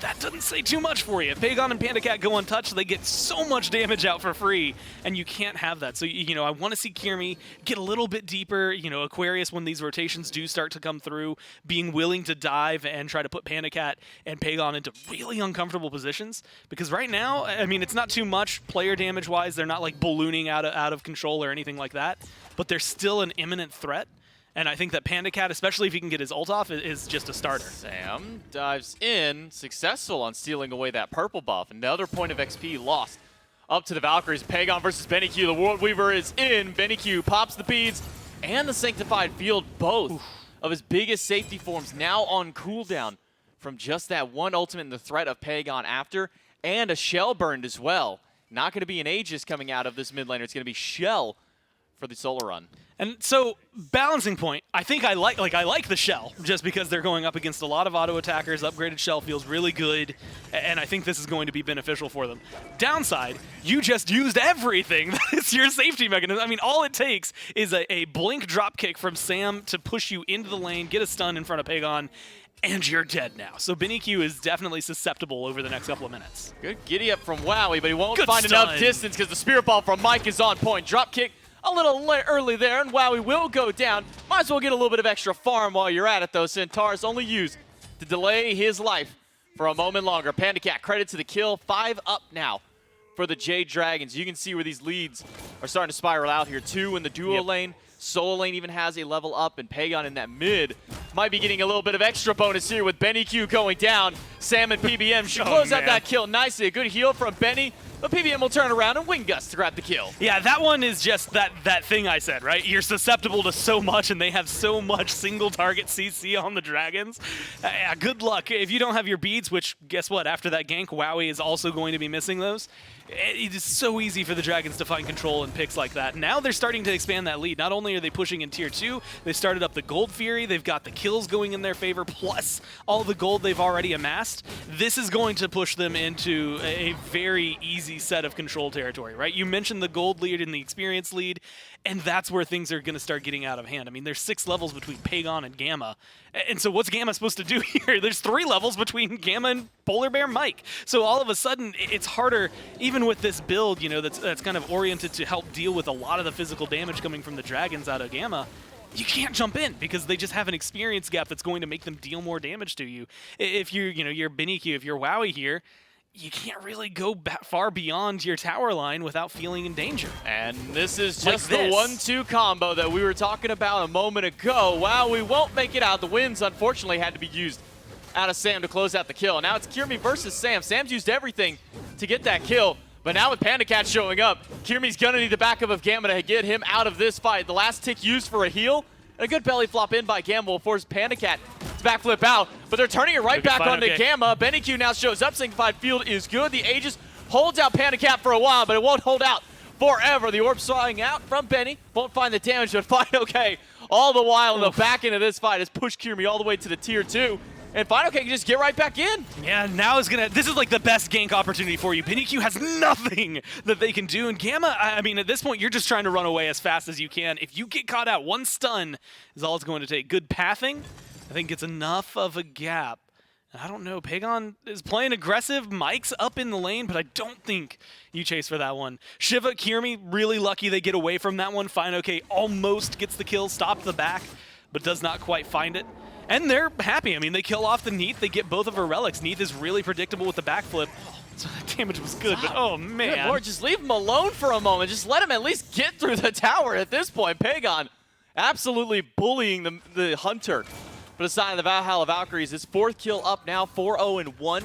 Speaker 10: that doesn't say too much for you. If Pagon and PandaCat go untouched, they get so much damage out for free, and you can't have that. So, I want to see Kiermi get a little bit deeper. Aquarius, when these rotations do start to come through, being willing to dive and try to put PandaCat and Pagon into really uncomfortable positions. Because right now, I mean, it's not too much player damage-wise. They're not like ballooning out of control or anything like that, but they're still an imminent threat. And I think that PandaCat, especially if he can get his ult off, is just a starter.
Speaker 9: Sam dives in, successful on stealing away that purple buff. Another point of XP lost up to the Valkyries. Pagon versus BennyQ. The World Weaver is in. BennyQ pops the beads and the Sanctified Field, both of his biggest safety forms now on cooldown from just that one ultimate and the threat of Pagon after, and a Shell burned as well. Not going to be an Aegis coming out of this mid laner. It's going to be Shell for the solo run.
Speaker 10: And so, balancing point, I think I like the Shell, just because they're going up against a lot of auto attackers. Upgraded Shell feels really good, and I think this is going to be beneficial for them. Downside, you just used everything. That's your safety mechanism. I mean, all it takes is a blink drop kick from Sam to push you into the lane, get a stun in front of Pagon, and you're dead now. So BennyQ is definitely susceptible over the next couple of minutes.
Speaker 9: Good giddy up from Wowie, but he won't
Speaker 10: Good
Speaker 9: find
Speaker 10: stun.
Speaker 9: enough distance because the Spirit Ball from Mike is on point. Drop kick a little early there, and Wowie will go down. Might as well get a little bit of extra farm while you're at it, though. Centaurus only used to delay his life for a moment longer. Panda Cat credit to the kill. 5 up now for the Jade Dragons. You can see where these leads are starting to spiral out here. 2 in the duo lane. Solo lane even has a level up, and Pagon in that mid might be getting a little bit of extra bonus here with BennyQ going down. Sam and PBM should close out that kill nicely. A good heal from Benny, but PBM will turn around and wing Gus to grab the kill.
Speaker 10: Yeah, that one is just that thing I said, right? You're susceptible to so much, and they have so much single target CC on the Dragons. Yeah, good luck. If you don't have your beads, which guess what? After that gank, Wowie is also going to be missing those. It is so easy for the Dragons to find control in picks like that. Now they're starting to expand that lead. Not only are they pushing in Tier 2, they started up the Gold Fury, they've got the kills going in their favor, plus all the gold they've already amassed. This is going to push them into a very easy set of control territory, right? You mentioned the gold lead and the experience lead, and that's where things are going to start getting out of hand. I mean, there's 6 levels between Pagon and Gamma, and so what's Gamma supposed to do here? There's 3 levels between Gamma and Polar Bear Mike. So all of a sudden, it's harder, even with this build, you know, that's kind of oriented to help deal with a lot of the physical damage coming from the Dragons out of Gamma. You can't jump in because they just have an experience gap that's going to make them deal more damage to you. If you're BennyQ, if you're Wowie here, you can't really go far beyond your tower line without feeling in danger.
Speaker 9: And this is just the 1-2 combo that we were talking about a moment ago. Wow, we won't make it out. The wins, unfortunately, had to be used out of Sam to close out the kill. Now it's Kirmi versus Sam. Sam's used everything to get that kill, but now with Panda Cat showing up, Kirmi's gonna need the backup of Gamma to get him out of this fight. The last tick used for a heal, and a good belly flop in by Gamma will force Panda Cat to backflip out, but they're turning it right back onto Gamma. BennyQ now shows up. Sanctified Field is good. The Aegis holds out Panda Cat for a while, but it won't hold out forever. The orb swinging out from Benny. Won't find the damage, but fine, okay. All the while in the back end of this fight has pushed Kirmi all the way to the Tier 2. And Final can just get right back in.
Speaker 10: Yeah, now this is like the best gank opportunity for you. BennyQ has nothing that they can do. And Gamma, I mean, at this point, you're just trying to run away as fast as you can. If you get caught out, 1 stun is all it's going to take. Good pathing, I think it's enough of a gap. And I don't know, Pagon is playing aggressive. Mike's up in the lane, but I don't think you chase for that one. Shiva, Kirmi, really lucky they get away from that one. Fine, okay, almost gets the kill, stopped the back, but does not quite find it. And they're happy. I mean, they kill off the Neath. They get both of her relics. Neath is really predictable with the backflip. So that damage was good, but oh, man.
Speaker 9: Good Lord, just leave him alone for a moment. Just let him at least get through the tower at this point. Pagon absolutely bullying the Hunter for the side of the Valhalla Valkyries. His 4th kill up now, 4-0-1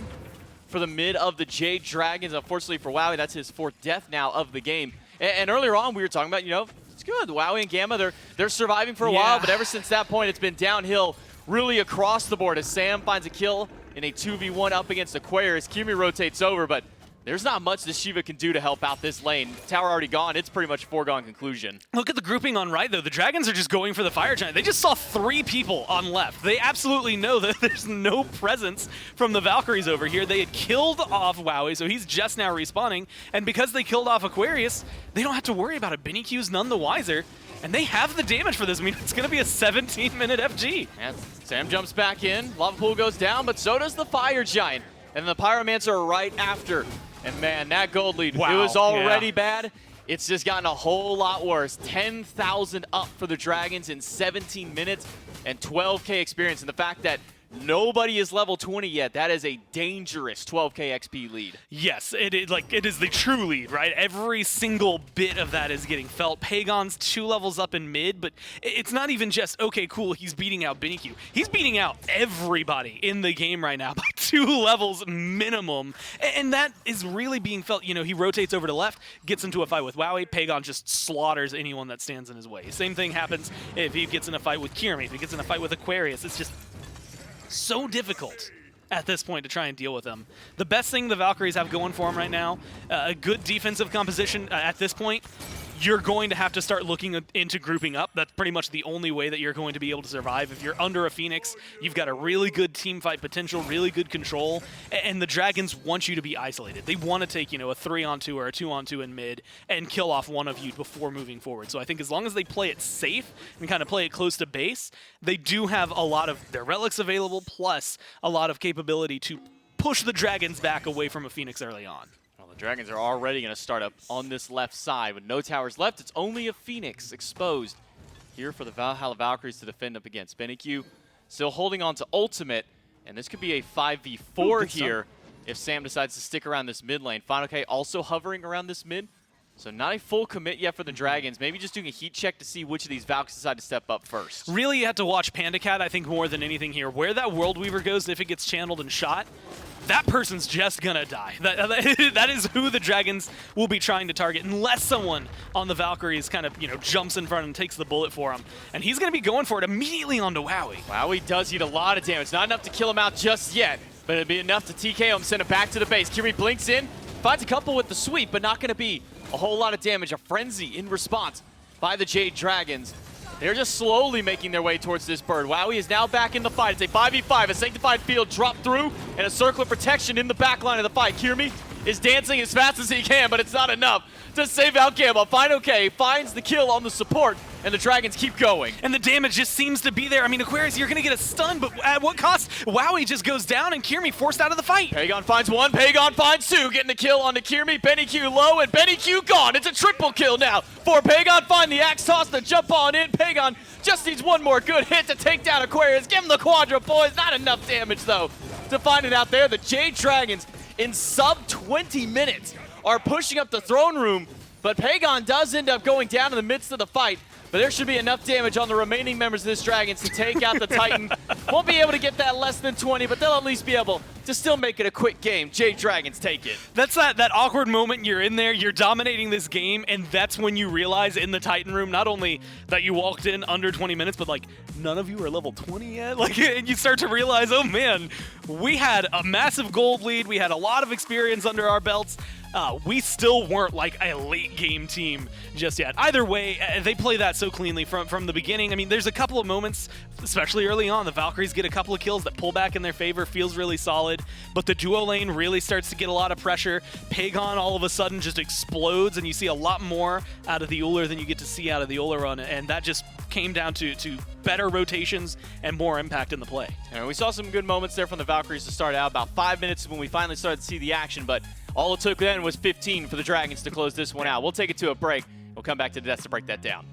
Speaker 9: for the mid of the Jade Dragons. Unfortunately for Wowie, that's his 4th death now of the game. And earlier on, we were talking about, you know, it's good. Wowie and Gamma, they're surviving for a while, but ever since that point, it's been downhill really across the board as Sam finds a kill in a 2v1 up against Aquarius. Kirmi rotates over, but there's not much that Shiva can do to help out this lane. Tower already gone. It's pretty much a foregone conclusion.
Speaker 10: Look at the grouping on right, though. The Dragons are just going for the Fire Giant. They just saw 3 people on left. They absolutely know that there's no presence from the Valkyries over here. They had killed off Wowie, so he's just now respawning. And because they killed off Aquarius, they don't have to worry about it. BennyQ's none the wiser. And they have the damage for this. I mean, it's going to be a 17-minute FG.
Speaker 9: And Sam jumps back in. Lava Pool goes down, but so does the Fire Giant. And the Pyromancer right after. And man, that gold lead, it was already bad. It's just gotten a whole lot worse. 10,000 up for the Dragons in 17 minutes and 12K experience. And the fact that nobody is level 20 yet, that is a dangerous 12K XP lead.
Speaker 10: Yes, it is the true lead, right? Every single bit of that is getting felt. Pagon's 2 levels up in mid, but it's not even just, okay, cool, he's beating out BennyQ. He's beating out everybody in the game right now by 2 levels minimum, and that is really being felt. You know, he rotates over to left, gets into a fight with Wowie. Pagon just slaughters anyone that stands in his way. Same thing happens if he gets in a fight with Kirmi, if he gets in a fight with Aquarius. It's just so difficult at this point to try and deal with them. The best thing the Valkyries have going for them right now, a good defensive composition at this point. You're going to have to start looking into grouping up. That's pretty much the only way that you're going to be able to survive. If you're under a Phoenix, you've got a really good team fight potential, really good control, and the Dragons want you to be isolated. They want to take, a 3-on-2 or a 2-on-2 in mid and kill off one of you before moving forward. So I think as long as they play it safe and kind of play it close to base, they do have a lot of their relics available, plus a lot of capability to push the Dragons back away from a Phoenix early on.
Speaker 9: The Dragons are already going to start up on this left side. With no towers left, it's only a Phoenix exposed here for the Valhalla Valkyries to defend up against. BennyQ still holding on to ultimate, and this could be a 5v4 here if Sam decides to stick around this mid lane. Final K also hovering around this mid, so not a full commit yet for the Dragons. Maybe just doing a heat check to see which of these Valks decide to step up first.
Speaker 10: Really, you have to watch PandaCat, I think, more than anything here. Where that World Weaver goes, if it gets channeled and shot, that person's just gonna die. That is who the Dragons will be trying to target, unless someone on the Valkyries kind of, jumps in front and takes the bullet for him. And he's gonna be going for it immediately onto Wowie.
Speaker 9: Wowie does eat a lot of damage. Not enough to kill him out just yet, but it'd be enough to TKO him, send him back to the base. Kiri blinks in, finds a couple with the sweep, but not gonna be a whole lot of damage. A frenzy in response by the Jade Dragons. They're just slowly making their way towards this bird. Wowie is now back in the fight. It's a 5v5, a Sanctified Field dropped through, and a circle of protection in the back line of the fight. Kirmi is dancing as fast as he can, but it's not enough to save out Gamma. Final K finds the kill on the support, and the Dragons keep going.
Speaker 10: And the damage just seems to be there. I mean, Aquarius, you're going to get a stun, but at what cost? Wowie just goes down, and Kirmi forced out of the fight.
Speaker 9: Pagon finds one, Pagon finds two, getting the kill onto Kirmi. BennyQ low, and BennyQ gone. It's a triple kill now for Pagon. Find the axe toss to jump on in. Pagon just needs one more good hit to take down Aquarius. Give him the quadra, boys. Not enough damage, though, to find it out there. The Jade Dragons, in sub 20 minutes, are pushing up the throne room, but Pagon does end up going down in the midst of the fight. But there should be enough damage on the remaining members of this Dragons to take out the Titan. Won't be able to get that less than 20, but they'll at least be able to still make it a quick game. Jade Dragons take it.
Speaker 10: That's that awkward moment. You're in there, you're dominating this game, and that's when you realize in the Titan room, not only that you walked in under 20 minutes, but none of you are level 20 yet. And you start to realize, oh man, we had a massive gold lead. We had a lot of experience under our belts. We still weren't a late game team just yet. Either way, they play that so cleanly from the beginning. I mean, there's a couple of moments, especially early on, the Valkyries get a couple of kills that pull back in their favor, feels really solid, but the duo lane really starts to get a lot of pressure. Pagon all of a sudden just explodes, and you see a lot more out of the Uller than you get to see out of the Uller run, and that just came down to better rotations and more impact in the play.
Speaker 9: And we saw some good moments there from the Valkyries to start out. About 5 minutes when we finally started to see the action, but all it took then was 15 for the Dragons to close this one out. We'll take it to a break. We'll come back to the desk to break that down.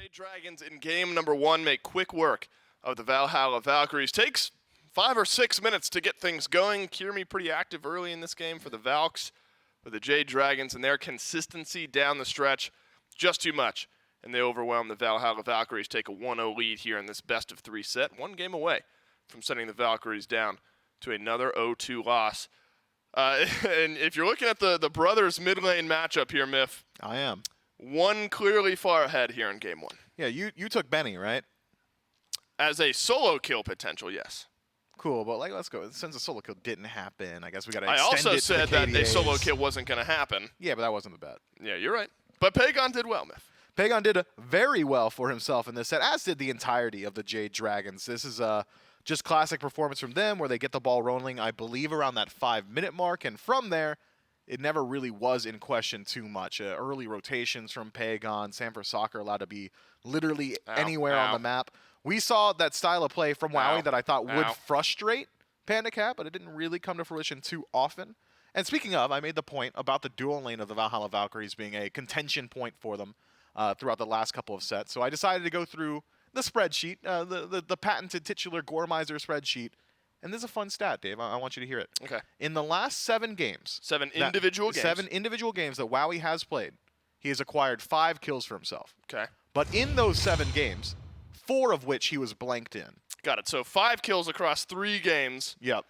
Speaker 4: Jade Dragons in game number 1 make quick work of the Valhalla Valkyries. Takes 5 or 6 minutes to get things going. Kiermi pretty active early in this game for the Valks, but the Jade Dragons and their consistency down the stretch, just too much. And they overwhelm the Valhalla Valkyries, take a 1-0 lead here in this best-of-3 set. 1 game away from sending the Valkyries down to another 0-2 loss. And if you're looking at the brothers mid lane matchup here, Miff.
Speaker 5: I am.
Speaker 4: One clearly far ahead here in game 1.
Speaker 5: Yeah, you took Benny, right?
Speaker 4: As a solo kill potential, yes.
Speaker 5: Cool, but like, let's go. Since the solo kill didn't happen, I guess we got to
Speaker 4: I
Speaker 5: extend
Speaker 4: also
Speaker 5: it to
Speaker 4: said
Speaker 5: the
Speaker 4: that a
Speaker 5: KDAs.
Speaker 4: solo kill wasn't going to happen.
Speaker 5: Yeah, but that wasn't the bet.
Speaker 4: Yeah, you're right. But Pagon did well, Miff.
Speaker 5: Pagon did very well for himself in this set, as did the entirety of the Jade Dragons. This is just classic performance from them, where they get the ball rolling, I believe, around that 5-minute mark, and from there, it never really was in question too much. Early rotations from Pagon, Sanford Soccer allowed to be literally anywhere on the map. We saw that style of play from Wowie that I thought would frustrate Panda Cat, but it didn't really come to fruition too often. And speaking of, I made the point about the dual lane of the Valhalla Valkyries being a contention point for them throughout the last couple of sets. So I decided to go through the spreadsheet, the patented titular Gormizer spreadsheet. And this is a fun stat, Dave. I want you to hear it.
Speaker 4: Okay.
Speaker 5: In the last 7 games.
Speaker 4: 7 individual games.
Speaker 5: 7 individual games that Wowie has played, he has acquired 5 kills for himself.
Speaker 4: Okay.
Speaker 5: But in those 7 games, 4 of which he was blanked in.
Speaker 4: Got it. So 5 kills across 3 games.
Speaker 5: Yep.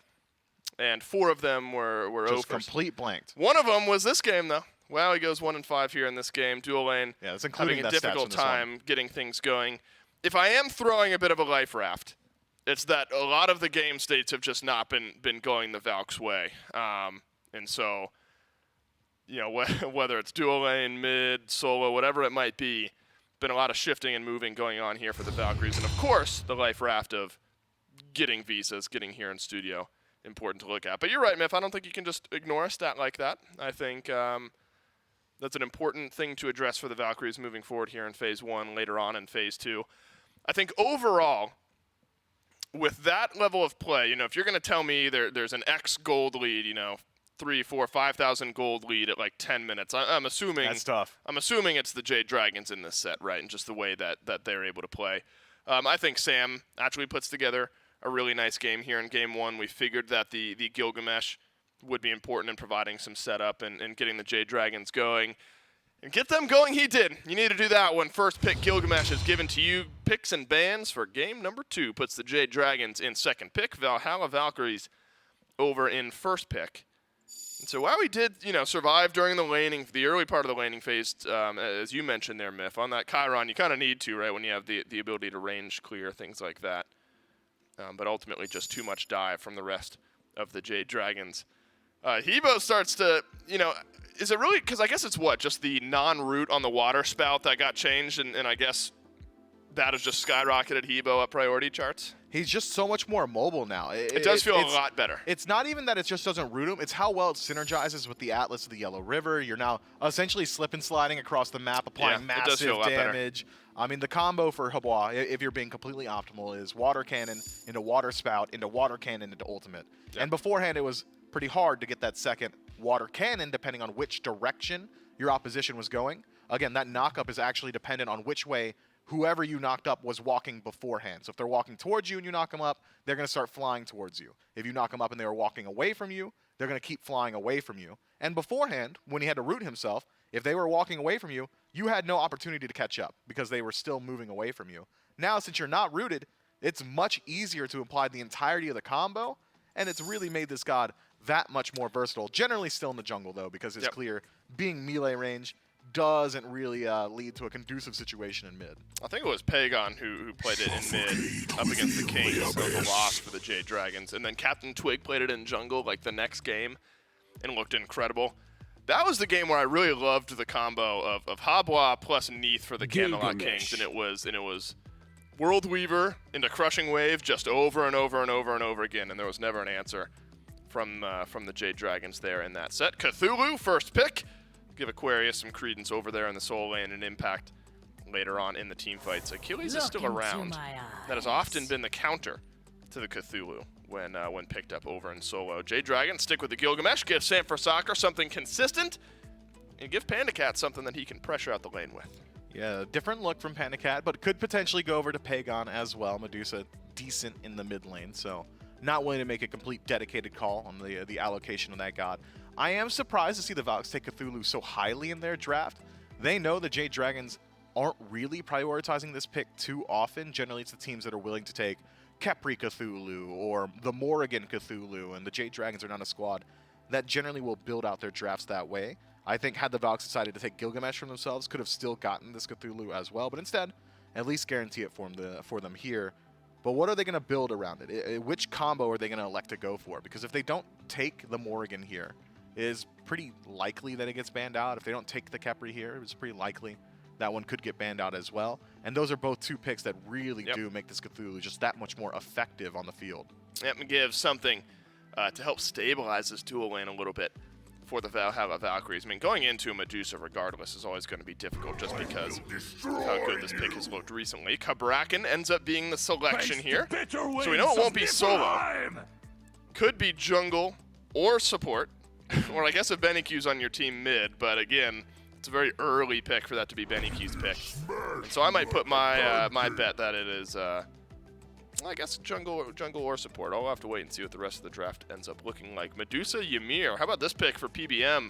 Speaker 4: And 4 of them were
Speaker 5: just
Speaker 4: overs.
Speaker 5: complete blanked.
Speaker 4: One of them was this game, though. Wowie goes 1-5 here in this game. Dual lane
Speaker 5: yeah, that's including
Speaker 4: having a difficult time getting things going. If I am throwing a bit of a life raft, it's that a lot of the game states have just not been going the Valk's way. And so, you know, whether it's dual lane, mid, solo, whatever it might be, been a lot of shifting and moving going on here for the Valkyries. And, of course, the life raft of getting visas, getting here in studio, important to look at. But you're right, Miff. I don't think you can just ignore a stat like that. I think that's an important thing to address for the Valkyries moving forward here in Phase 1, later on in Phase 2. I think overall, with that level of play, you know, if you're going to tell me there's an X gold lead, you know, 3, 4, 5,000 gold lead at like 10 minutes, I'm assuming
Speaker 5: that's tough.
Speaker 4: I'm assuming it's the Jade Dragons in this set, right? And just the way that they're able to play. I think Sam actually puts together a really nice game here in Game 1. We figured that the Gilgamesh would be important in providing some setup and getting the Jade Dragons going. And get them going he did. You need to do that when first pick Gilgamesh is given to you. Picks and bans for game number 2 puts the Jade Dragons in second pick. Valhalla Valkyries over in first pick. And so Wowie did, you know, survive during the early part of the laning phase, as you mentioned there, Miff. On that Chiron, you kind of need to, right, when you have the ability to range clear, things like that. But ultimately just too much dive from the rest of the Jade Dragons. Hebo starts to, you know, is it really, because I guess it's what, just the non-root on the water spout that got changed, and I guess that has just skyrocketed Hebo up priority charts?
Speaker 5: he's just so much more mobile now.
Speaker 4: It does feel a lot better.
Speaker 5: It's not even that it just doesn't root him. It's how well it synergizes with the Atlas of the Yellow River. You're now essentially slip and sliding across the map, applying
Speaker 4: Yeah, it does feel
Speaker 5: massive
Speaker 4: a lot better.
Speaker 5: damage. I mean, the combo for Habois, if you're being completely optimal, is water cannon into water spout into water cannon into ultimate.
Speaker 4: Yep.
Speaker 5: And beforehand, it was pretty hard to get that second water cannon depending on which direction your opposition was going. Again, that knock-up is actually dependent on which way whoever you knocked up was walking beforehand. So if they're walking towards you and you knock them up, they're going to start flying towards you. If you knock them up and they were walking away from you, they're going to keep flying away from you. And beforehand, when he had to root himself, if they were walking away from you, you had no opportunity to catch up because they were still moving away from you. Now, since you're not rooted, it's much easier to apply the entirety of the combo, and it's really made this god that much more versatile. Generally still in the jungle, though, because it's clear being melee range doesn't really lead to a conducive situation in mid.
Speaker 4: I think it was Pagon who played it in mid up against the Kings, so the loss for the Jade Dragons. And then Captain Twig played it in jungle like the next game and looked incredible. That was the game where I really loved the combo of Habois plus Neath for the Camelot Kings, and it was World Weaver into Crushing Wave just over and over and over and over again, and there was never an answer from the Jade Dragons there in that set. Cthulhu, first pick. Give Aquarius some credence over there in the soul lane and impact later on in the team fights. Achilles is still around. That has often been the counter to the Cthulhu when picked up over in solo. Jade Dragon, stick with the Gilgamesh, give Sam for Soccer something consistent, and give Panda Cat something that he can pressure out the lane with.
Speaker 5: Yeah, different look from Panda Cat, but could potentially go over to Pagon as well. Medusa, decent in the mid lane, so not willing to make a complete dedicated call on the allocation of that god. I am surprised to see the Valks take Cthulhu so highly in their draft. They know the Jade Dragons aren't really prioritizing this pick too often. Generally, it's the teams that are willing to take Khepri Cthulhu or the Morrigan Cthulhu, and the Jade Dragons are not a squad that generally will build out their drafts that way. I think had the Valks decided to take Gilgamesh from themselves, could have still gotten this Cthulhu as well, but instead, at least guarantee it for them here. But what are they going to build around it? Which combo are they going to elect to go for? Because if they don't take the Morrigan here, it is pretty likely that it gets banned out. If they don't take the Khepri here, it's pretty likely that one could get banned out as well. And those are both two picks that really do make this Cthulhu just that much more effective on the field.
Speaker 4: Yep, and give something to help stabilize this dual lane a little bit for the Valhalla Valkyries. I mean, going into a Medusa regardless is always going to be difficult just because of how good this pick has looked recently. Kabrakan ends up being the selection here. So we know it won't be solo. Could be jungle or support. Or I guess if Bennyq's on your team mid, but again, it's a very early pick for that to be Bennyq's pick. And so I might put my my bet that it is, I guess jungle or support. I'll have to wait and see what the rest of the draft ends up looking like. Medusa Ymir, how about this pick for PBM?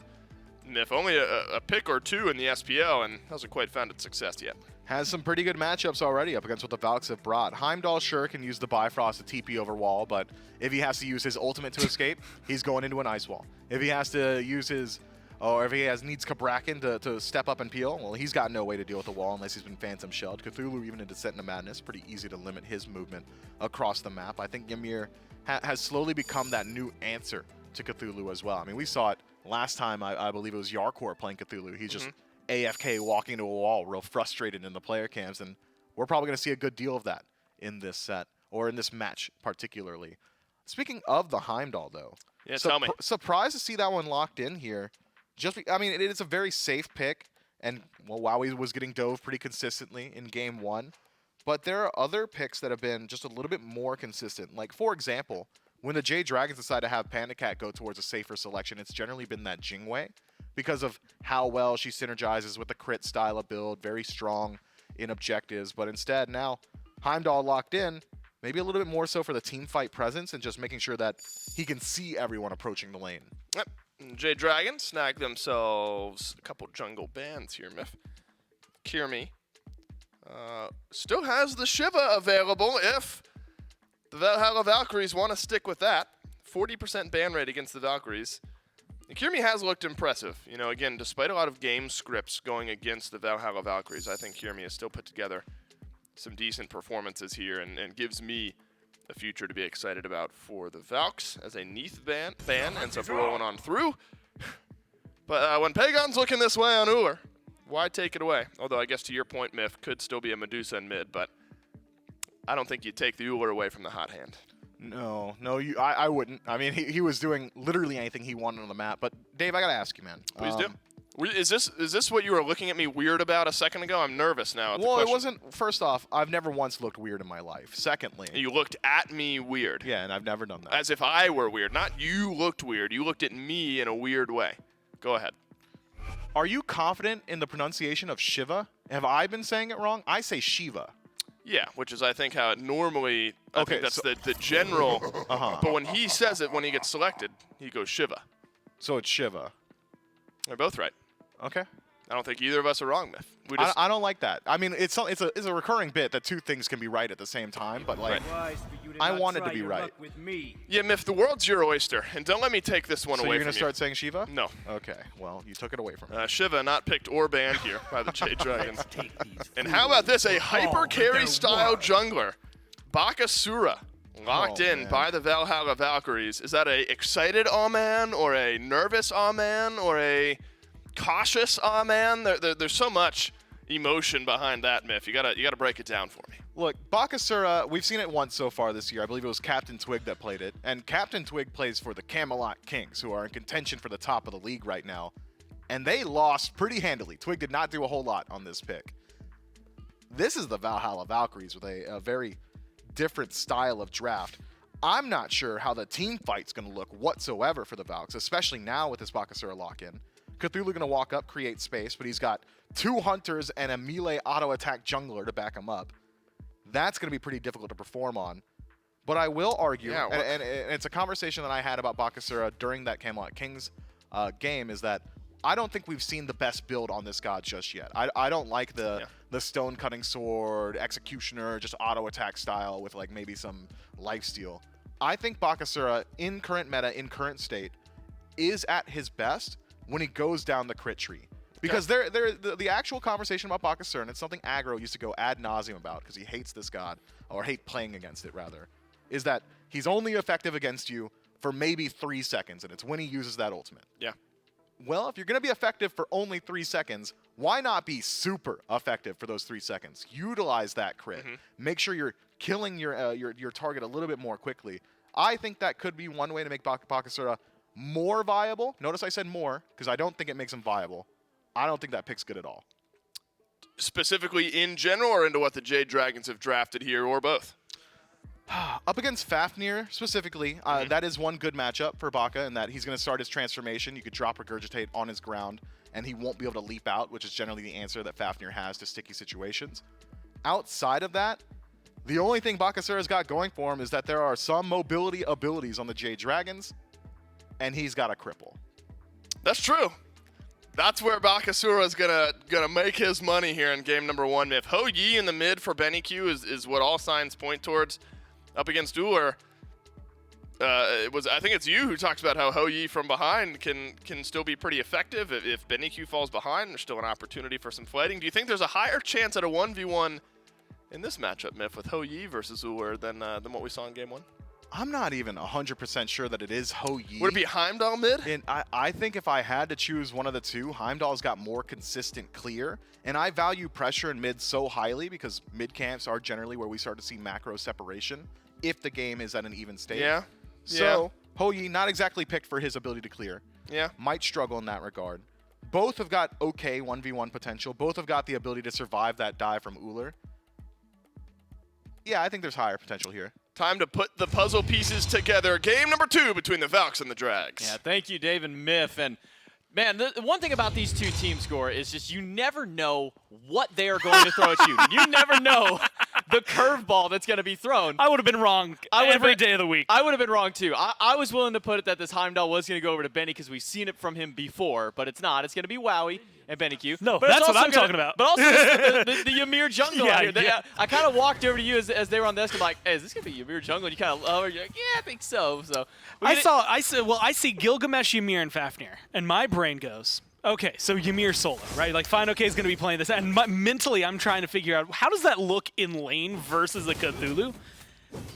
Speaker 4: If only a pick or two in the SPL and hasn't quite found its success yet.
Speaker 5: Has some pretty good matchups already up against what the Valks have brought. Heimdall sure can use the Bifrost to TP over wall, but if he has to use his ultimate to escape, he's going into an ice wall. If he has to use his, or if he needs Kabrakan to step up and peel, well, he's got no way to deal with the wall unless he's been Phantom Shelled. Cthulhu, even in Descent into Madness, pretty easy to limit his movement across the map. I think Ymir has slowly become that new answer to Cthulhu as well. I mean, we saw it last time, I believe it was Yarkor playing Cthulhu. He's just AFK walking to a wall, real frustrated in the player cams, and we're probably going to see a good deal of that in this set, or in this match particularly. Speaking of the Heimdall, though,
Speaker 4: tell me.
Speaker 5: Surprised to see that one locked in here. I mean, it is a very safe pick, and well, WoWie was getting dove pretty consistently in game one, but there are other picks that have been just a little bit more consistent. Like, for example, when the Jade Dragons decide to have Panda Cat go towards a safer selection, it's generally been that Jingwei, because of how well she synergizes with the crit style of build, very strong in objectives. But instead, now Heimdall locked in, maybe a little bit more so for the team fight presence and just making sure that he can see everyone approaching the lane.
Speaker 4: Yep. Jade Dragon snag themselves a couple jungle bans here, Myth. Kirmi still has the Shiva available if the Valhalla Valkyries want to stick with that. 40% ban rate against the Valkyries. And Kirmi has looked impressive. You know, again, despite a lot of game scripts going against the Valhalla Valkyries, I think Kirmi has still put together some decent performances here and gives me a future to be excited about for the Valks as a Neath ban ends up rolling on through. But when Pagon's looking this way on Ullr, why take it away? Although I guess to your point, Myth, could still be a Medusa in mid, but I don't think you'd take the Uller away from the hot hand.
Speaker 5: No, I wouldn't. I mean, he was doing literally anything he wanted on the map. But Dave, I gotta ask you, man.
Speaker 4: Please do. Is this what you were looking at me weird about a second ago? I'm nervous now. At the
Speaker 5: Well, it
Speaker 4: question.
Speaker 5: wasn't. First off, I've never once looked weird in my life. Secondly,
Speaker 4: You looked at me weird.
Speaker 5: yeah, and I've never done that.
Speaker 4: As if I were weird. Not you looked weird. You looked at me in a weird way. Go ahead.
Speaker 5: Are you confident in the pronunciation of Shiva? Have I been saying it wrong? I say Shiva.
Speaker 4: Yeah, which is I think how it normally. I
Speaker 5: Okay,
Speaker 4: think that's
Speaker 5: so-
Speaker 4: the general.
Speaker 5: Uh-huh.
Speaker 4: But when he says it, when he gets selected, he goes Shiva.
Speaker 5: So it's Shiva.
Speaker 4: They're both right.
Speaker 5: Okay.
Speaker 4: I don't think either of us are wrong, Myth. We just,
Speaker 5: I don't like that. I mean, it's a recurring bit that two things can be right at the same time, but like, I wanted to be right.
Speaker 4: yeah, Myth, the world's your oyster, and don't let me take this one
Speaker 5: So
Speaker 4: away
Speaker 5: you're
Speaker 4: from
Speaker 5: gonna start saying Shiva?
Speaker 4: you. No.
Speaker 5: Okay. Well, you took it away from me.
Speaker 4: Shiva not picked or banned here by the Jade Dragons. And how about this? A hyper carry style jungler. Bakasura locked in
Speaker 5: man.
Speaker 4: by the Valhalla Valkyries. Is that a excited aw-man or a nervous aw-man or a cautious aw-man? There's so much emotion behind that, Myth. You gotta break it down for me.
Speaker 5: Look, Bakasura, we've seen it once so far this year. I believe it was Captain Twig that played it. And Captain Twig plays for the Camelot Kings, who are in contention for the top of the league right now. And they lost pretty handily. Twig did not do a whole lot on this pick. This is the Valhalla Valkyries with a very different style of draft. I'm not sure how the team fight's going to look whatsoever for the Valks, especially now with this Bakasura lock-in. Cthulhu going to walk up, create space, but he's got 2 hunters and a melee auto-attack jungler to back him up. That's going to be pretty difficult to perform on. But I will argue,
Speaker 4: Yeah,
Speaker 5: and it's a conversation that I had about Bakasura during that Camelot Kings game, is that I don't think we've seen the best build on this god just yet. I don't like the stone cutting sword, executioner, just auto attack style with like maybe some lifesteal. I think Bakasura in current meta, in current state, is at his best when he goes down the crit tree. Because the actual conversation about Bakasura, and it's something aggro used to go ad nauseum about because he hates this god, or hate playing against it rather, is that he's only effective against you for maybe 3 seconds, and it's when he uses that ultimate.
Speaker 4: Yeah.
Speaker 5: Well, if you're going to be effective for only 3 seconds, why not be super effective for those 3 seconds? Utilize that crit. Make sure you're killing your target a little bit more quickly. I think that could be one way to make Bakasura more viable. Notice I said more, because I don't think it makes him viable. I don't think that pick's good at all.
Speaker 4: Specifically in general or into what the Jade Dragons have drafted here, or both?
Speaker 5: Up against Fafnir specifically, that is one good matchup for Baka in that he's going to start his transformation. You could drop Regurgitate on his ground, and he won't be able to leap out, which is generally the answer that Fafnir has to sticky situations. Outside of that, the only thing Bakasura's got going for him is that there are some mobility abilities on the Jade Dragons, and he's got a cripple.
Speaker 4: That's true. That's where Bakasura is gonna make his money here in game number 1. If Ho Yi in the mid for Benny Q is what all signs point towards up against Uller, I think it's you who talks about how Ho Yi from behind can still be pretty effective. If Benny Q falls behind, there's still an opportunity for some fighting. Do you think there's a higher chance at a 1v1 in this matchup, Myth, with Ho Yi versus Uller than what we saw in game 1?
Speaker 5: I'm not even 100% sure that it is Ho Yi.
Speaker 4: Would it be Heimdall mid?
Speaker 5: And I think if I had to choose one of the two, Heimdall's got more consistent clear. And I value pressure in mid so highly because mid camps are generally where we start to see macro separation if the game is at an even state.
Speaker 4: Yeah.
Speaker 5: So, Ho Yi, not exactly picked for his ability to clear.
Speaker 4: Yeah.
Speaker 5: Might struggle in that regard. Both have got okay 1v1 potential. Both have got the ability to survive that dive from Uller. Yeah, I think there's higher potential here.
Speaker 4: Time to put the puzzle pieces together. Game number 2 between the Valks and the Drags.
Speaker 9: Yeah, thank you, Dave and Myth. And man, the one thing about these two teams, Score, is just you never know what they are going to throw at you. You never know the curveball that's going to be thrown.
Speaker 10: I would have been wrong every day of the week.
Speaker 9: I would have been wrong, too. I was willing to put it that this Heimdall was going to go over to Benny because we've seen it from him before, but it's not. It's going to be Wowie and Benny Q.
Speaker 10: No,
Speaker 9: but
Speaker 10: that's
Speaker 9: it's
Speaker 10: what
Speaker 9: also
Speaker 10: I'm talking about.
Speaker 9: But also the Ymir jungle
Speaker 10: Yeah,
Speaker 9: out here.
Speaker 10: yeah.
Speaker 9: I kind of walked over to you as they were on this. I'm like, hey, is this going to be Ymir jungle? And you kind of lowered. You're like, yeah, I think so. So
Speaker 10: I see Gilgamesh, Ymir, and Fafnir, and my brain goes, okay, so Ymir solo, right? Like, fine, okay, is going to be playing this. And mentally, I'm trying to figure out, how does that look in lane versus a Cthulhu?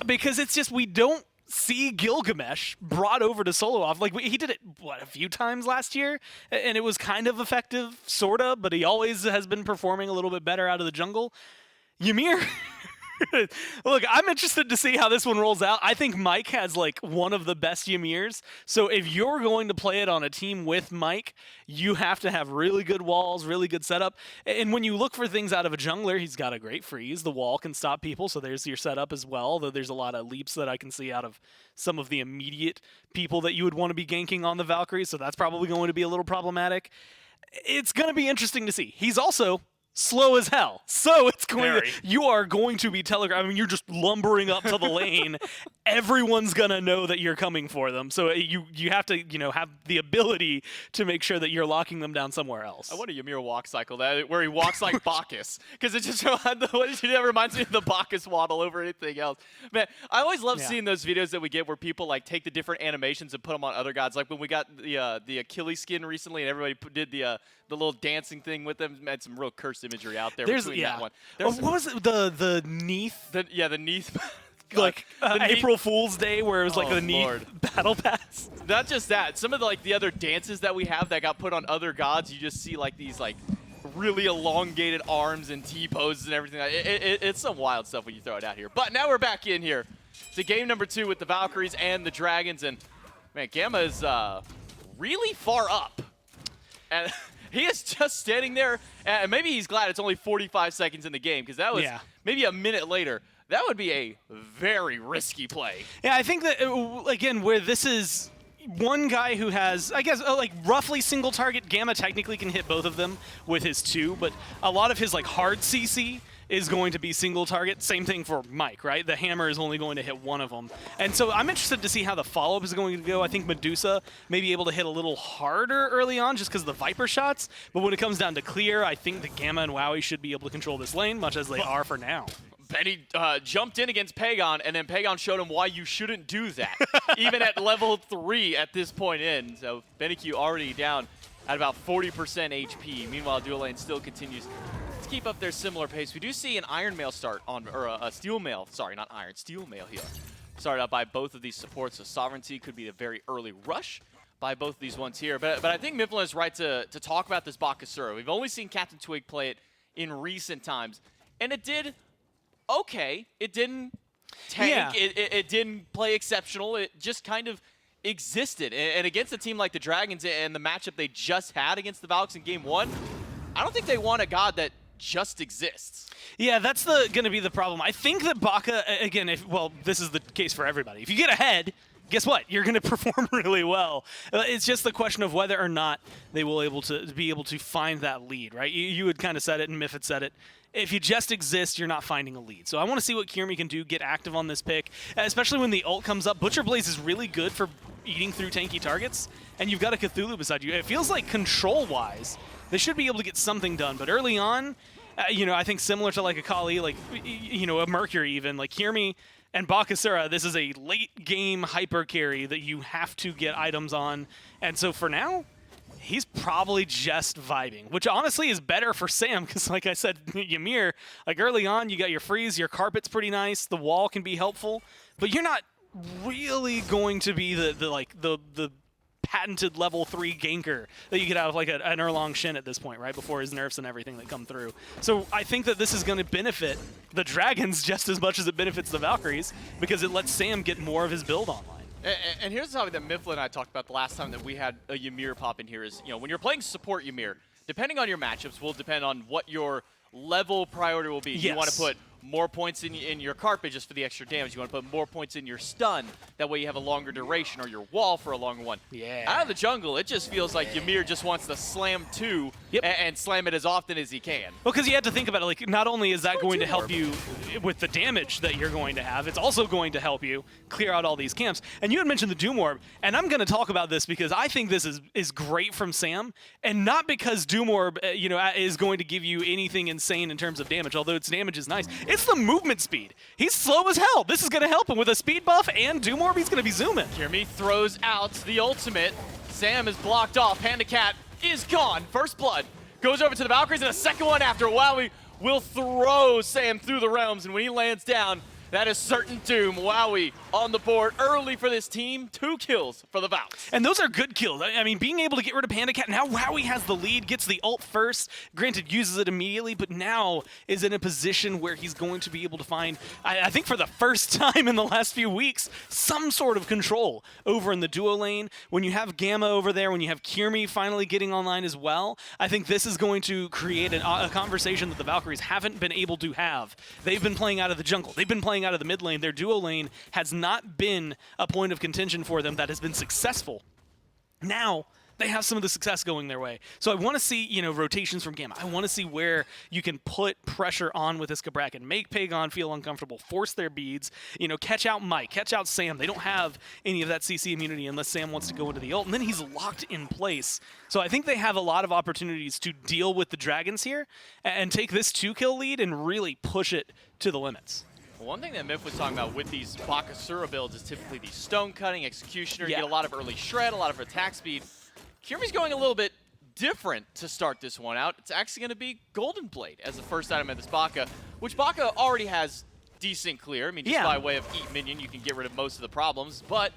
Speaker 10: Because it's just, we don't see Gilgamesh brought over to solo off. Like, he did it, a few times last year? And it was kind of effective, sort of, but he always has been performing a little bit better out of the jungle. Ymir, Look, I'm interested to see how this one rolls out. I think Mike has like one of the best Ymirs. So if you're going to play it on a team with Mike, you have to have really good walls, really good setup. And when you look for things out of a jungler, he's got a great freeze. The wall can stop people, so there's your setup as well. Though there's a lot of leaps that I can see out of some of the immediate people that you would want to be ganking on the Valkyries, so that's probably going to be a little problematic. It's going to be interesting to see. He's also slow as hell. So it's going to, you are going to be telegraphing. I mean, you're just lumbering up to the lane. Everyone's going to know that you're coming for them. So you have to, have the ability to make sure that you're locking them down somewhere else.
Speaker 9: I want a Ymir walk cycle where he walks like Bacchus, because it just reminds me of the Bacchus waddle over anything else. Man, I always love seeing those videos that we get where people like take the different animations and put them on other gods. Like when we got the Achilles skin recently, and everybody did the little dancing thing with them. Had some real cursed imagery out there between that one.
Speaker 10: What was it? The Neath?
Speaker 9: The Neath.
Speaker 10: Like April Fool's Day, where it was like the Neath battle pass.
Speaker 9: Not just that. Some of the other dances that we have that got put on other gods, you just see like these like really elongated arms and T-poses and everything. It's some wild stuff when you throw it out here. But now we're back in here to game number 2 with the Valkyries and the Dragons. And man, Gamma is really far up. And he is just standing there, and maybe he's glad it's only 45 seconds in the game, because that was maybe a minute later. That would be a very risky play.
Speaker 10: Yeah, I think that, again, where this is one guy who has, I guess, like roughly single target. Gamma technically can hit both of them with his 2, but a lot of his like hard CC is going to be single target. Same thing for Mike, right? The hammer is only going to hit one of them. And so I'm interested to see how the follow-up is going to go. I think Medusa may be able to hit a little harder early on just because of the Viper shots. But when it comes down to clear, I think that Gamma and Wowie should be able to control this lane, much as they are for now.
Speaker 9: Benny jumped in against Pagon, and then Pagon showed him why you shouldn't do that, even at level 3 at this point in. So Benny Q already down at about 40% HP. Meanwhile, Dual Lane still continues to keep up their similar pace. We do see an Iron Mail start on, or a Steel Mail, sorry, not Iron, Steel Mail here. Started out by both of these supports, so Sovereignty could be a very early rush by both of these ones here. But I think Mifflin is right to talk about this Bakasura. We've only seen Captain Twig play it in recent times, and it did okay. It didn't tank. It didn't play exceptional. It just kind of existed. And against a team like the Dragons and the matchup they just had against the Valks in game 1, I don't think they want a god that just exists.
Speaker 10: Yeah, that's going to be the problem. I think that Baka, again, this is the case for everybody. If you get ahead, guess what? You're going to perform really well. It's just the question of whether or not they will be able to find that lead, right? You had kind of said it, and Miff had said it. If you just exist, you're not finding a lead. So I want to see what Kirmi can do, get active on this pick, especially when the ult comes up. Butcher Blaze is really good for eating through tanky targets, and you've got a Cthulhu beside you. It feels like control-wise, they should be able to get something done. But early on, I think similar to like a Kali, like, a Mercury even, like Kirmi and Bakasura, this is a late-game hyper carry that you have to get items on. And so for now, he's probably just vibing, which honestly is better for Sam because, like I said, Ymir, like early on, you got your freeze, your carpet's pretty nice, the wall can be helpful, but you're not really going to be the patented level 3 ganker that you could have like an Erlong Shin at this point, right, before his nerfs and everything that come through. So I think that this is going to benefit the Dragons just as much as it benefits the Valkyries because it lets Sam get more of his build online.
Speaker 9: And here's the topic that Mifflin and I talked about the last time that we had a Ymir pop in here is, when you're playing support Ymir, depending on your matchups will depend on what your level priority will be.
Speaker 10: Yes.
Speaker 9: You want to put more points in your carpet just for the extra damage. You want to put more points in your stun. That way you have a longer duration, or your wall for a longer one.
Speaker 10: Yeah.
Speaker 9: Out of the jungle, it just feels like Ymir just wants to slam 2 and slam it as often as he can.
Speaker 10: Well, because you have to think about it, like, not only is that going to help you with the damage that you're going to have, it's also going to help you clear out all these camps. And you had mentioned the Doom Orb, and I'm going to talk about this because I think this is great from Sam, and not because Doom Orb, is going to give you anything insane in terms of damage, although its damage is nice. It's the movement speed. He's slow as hell. This is going to help him with a speed buff and Doom Orb. He's going to be zooming.
Speaker 9: Kirmi throws out the ultimate. Sam is blocked off. Panda Cat is gone. First blood goes over to the Valkyries, and a second one after. Wowie will throw Sam through the realms, and when he lands down, That is certain doom. Wowie on the board early for this team. 2 kills for the Valks.
Speaker 10: And those are good kills. I mean, being able to get rid of Panda Cat, now Wowie has the lead, gets the ult first. Granted, uses it immediately, but now is in a position where he's going to be able to find, I think for the first time in the last few weeks, some sort of control over in the duo lane. When you have Gamma over there, when you have Kirmi finally getting online as well, I think this is going to create a conversation that the Valkyries haven't been able to have. They've been playing out of the jungle. They've been playing out of the mid lane. Their duo lane has not been a point of contention for them that has been successful. Now, they have some of the success going their way. So I want to see, rotations from Gamma. I want to see where you can put pressure on with this Bracken, make Pagon feel uncomfortable, force their beads, catch out Mike, catch out Sam. They don't have any of that CC immunity unless Sam wants to go into the ult, and then he's locked in place. So I think they have a lot of opportunities to deal with the Dragons here and take this 2-kill lead and really push it to the limits.
Speaker 9: One thing that Myth was talking about with these Bakasura builds is typically the stone cutting, executioner, you get a lot of early shred, a lot of attack speed. Kirmi's going a little bit different to start this one out. It's actually going to be Golden Blade as the first item at this Baka, which Baka already has decent clear. I mean, just by way of eat minion, you can get rid of most of the problems, but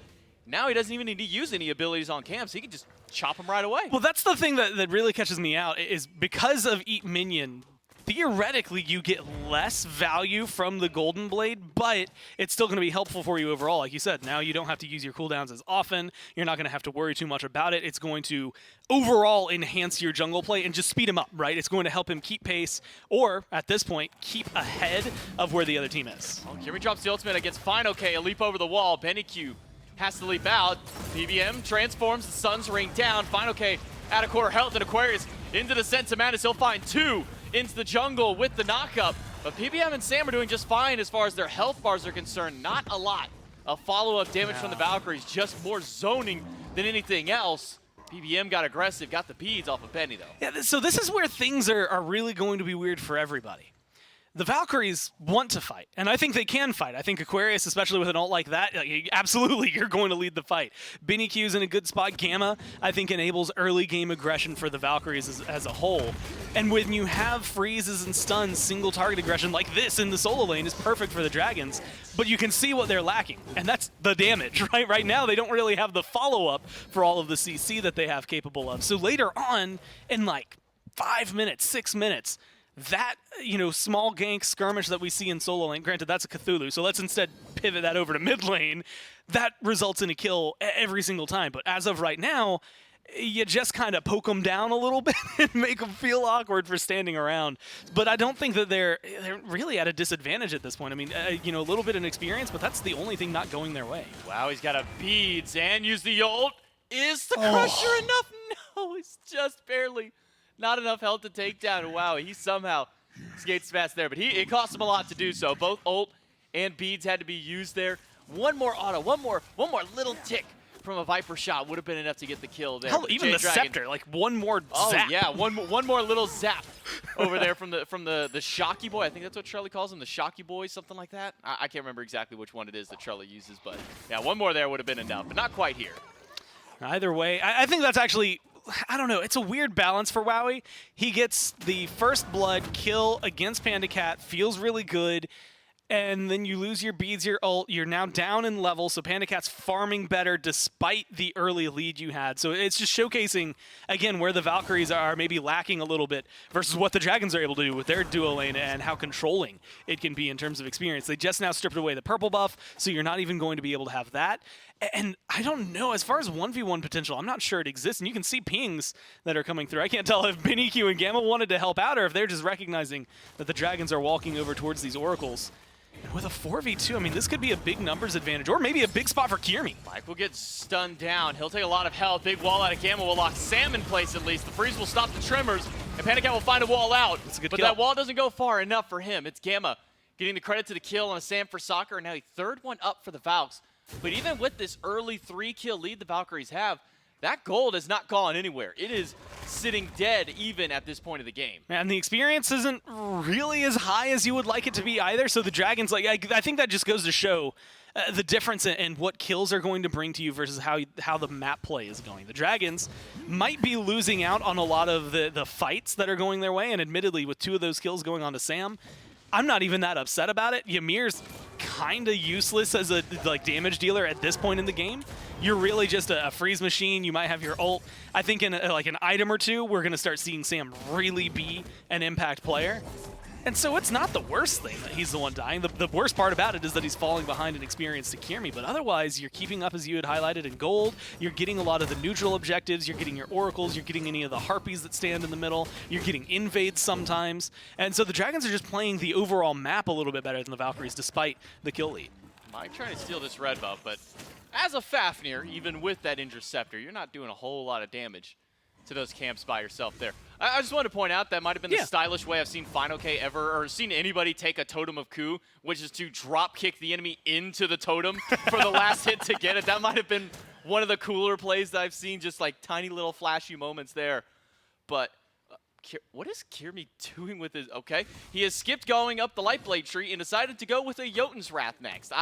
Speaker 9: now he doesn't even need to use any abilities on camps. He can just chop them right away.
Speaker 10: Well, that's the thing that really catches me out is because of eat minion, theoretically, you get less value from the Golden Blade, but it's still going to be helpful for you overall. Like you said, now you don't have to use your cooldowns as often. You're not going to have to worry too much about it. It's going to overall enhance your jungle play and just speed him up, right? It's going to help him keep pace or, at this point, keep ahead of where the other team is.
Speaker 9: Oh, Kirmi drops the ultimate against Fine OK, a leap over the wall. Benny Q has to leap out. PBM transforms, the sun's ring down. Fine OK out of quarter health, and Aquarius into the sense of madness. He'll find 2 into the jungle with the knockup. But PBM and Sam are doing just fine as far as their health bars are concerned. Not a lot of follow-up damage from the Valkyries, just more zoning than anything else. PBM got aggressive, got the beads off of Benny, though.
Speaker 10: Yeah, so this is where things are really going to be weird for everybody. The Valkyries want to fight, and I think they can fight. I think Aquarius, especially with an ult like that, absolutely, you're going to lead the fight. Benny Q's in a good spot. Gamma, I think, enables early game aggression for the Valkyries as a whole. And when you have freezes and stuns, single target aggression like this in the solo lane is perfect for the Dragons, but you can see what they're lacking, and that's the damage, right? Right now, they don't really have the follow-up for all of the CC that they have capable of. So later on, in like 5 minutes, 6 minutes, that, small gank skirmish that we see in solo lane, granted, that's a Cthulhu, so let's instead pivot that over to mid lane. That results in a kill every single time. But as of right now, you just kind of poke them down a little bit and make them feel awkward for standing around. But I don't think that they're really at a disadvantage at this point. I mean, a little bit of experience, but that's the only thing not going their way.
Speaker 9: Wow, he's got a beads and use the ult. Is the Crusher enough? No, it's just barely. Not enough health to take down. Wow, he somehow skates past there, but it cost him a lot to do so. Both ult and beads had to be used there. One more auto, one more little tick from a Viper shot would have been enough to get the kill there.
Speaker 10: Hell, even the Scepter, like one more zap.
Speaker 9: Oh yeah, one more little zap over there from the Shocky Boy. I think that's what Charlie calls him, the Shocky Boy, something like that. I can't remember exactly which one it is that Charlie uses, but yeah, one more there would have been enough, but not quite here.
Speaker 10: Either way, I think that's actually, I don't know, it's a weird balance for Wowie. He gets the first blood kill against Panda Cat, feels really good, and then you lose your beads, your ult, you're now down in level, so Panda Cat's farming better despite the early lead you had. So it's just showcasing, again, where the Valkyries are maybe lacking a little bit versus what the Dragons are able to do with their duo lane and how controlling it can be in terms of experience. They just now stripped away the purple buff, so you're not even going to be able to have that. And I don't know, as far as 1v1 potential, I'm not sure it exists, and you can see pings that are coming through. I can't tell if Benny Q and Gamma wanted to help out or if they're just recognizing that the Dragons are walking over towards these Oracles. And with a 4v2, I mean, this could be a big numbers advantage, or maybe a big spot for Kirmi.
Speaker 9: Mike will get stunned down. He'll take a lot of health. Big wall out of Gamma will lock Sam in place at least. The freeze will stop the Tremors, and Panda Cat will find a wall out.
Speaker 10: That's a good
Speaker 9: but
Speaker 10: kill.
Speaker 9: That wall doesn't go far enough for him. It's Gamma getting the credit to the kill on a Sam for soccer, and now he third one up for the Valks. But even with this early 3-kill lead the Valkyries have, that gold has not gone anywhere. It is sitting dead even at this point of the game.
Speaker 10: And the experience isn't really as high as you would like it to be either, so the Dragons, like, I think that just goes to show the difference in what kills are going to bring to you versus how the map play is going. The Dragons might be losing out on a lot of the fights that are going their way, and admittedly, with 2 of those kills going on to Sam, I'm not even that upset about it. Ymir's kind of useless as a damage dealer at this point in the game. You're really just a freeze machine. You might have your ult. I think in like an item or two, we're going to start seeing Sam really be an impact player. And so it's not the worst thing that he's the one dying. The worst part about it is that he's falling behind in experience to Kirmi, but otherwise you're keeping up as you had highlighted in gold. You're getting a lot of the neutral objectives. You're getting your oracles. You're getting any of the harpies that stand in the middle. You're getting invades sometimes. And so the Dragons are just playing the overall map a little bit better than the Valkyries despite the kill lead.
Speaker 9: Mike trying to steal this red buff, but as a Fafnir, even with that Interceptor, you're not doing a whole lot of damage to those camps by yourself there. I just wanted to point out that might have been the stylish way I've seen Final K ever, or seen anybody take a Totem of Coup, which is to drop kick the enemy into the totem for the last hit to get it. That might have been one of the cooler plays that I've seen, just like tiny little flashy moments there. But what is Kirmi doing with his... Okay, he has skipped going up the Lightblade tree and decided to go with a Jotun's Wrath next.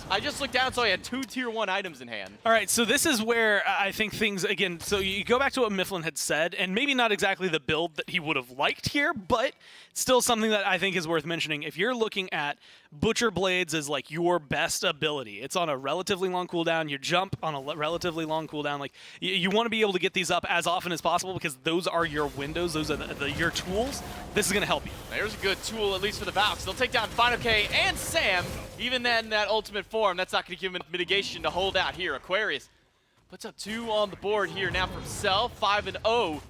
Speaker 9: I just looked down, so he had 2 tier 1 items in hand.
Speaker 10: All right, so this is where I think things, again, so you go back to what Mifflin had said, and maybe not exactly the build that he would have liked here, but still something that I think is worth mentioning. If you're looking at Butcher Blades as like your best ability, it's on a relatively long cooldown, you jump on a relatively long cooldown, like you want to be able to get these up as often as possible because those are your windows, those are your tools. This is going to help you.
Speaker 9: There's a good tool, at least for the Valks. They'll take down Final K and Sam. Even then, that ultimate form, that's not going to give him mitigation to hold out here. Aquarius puts up 2 on the board here now for himself. 5-0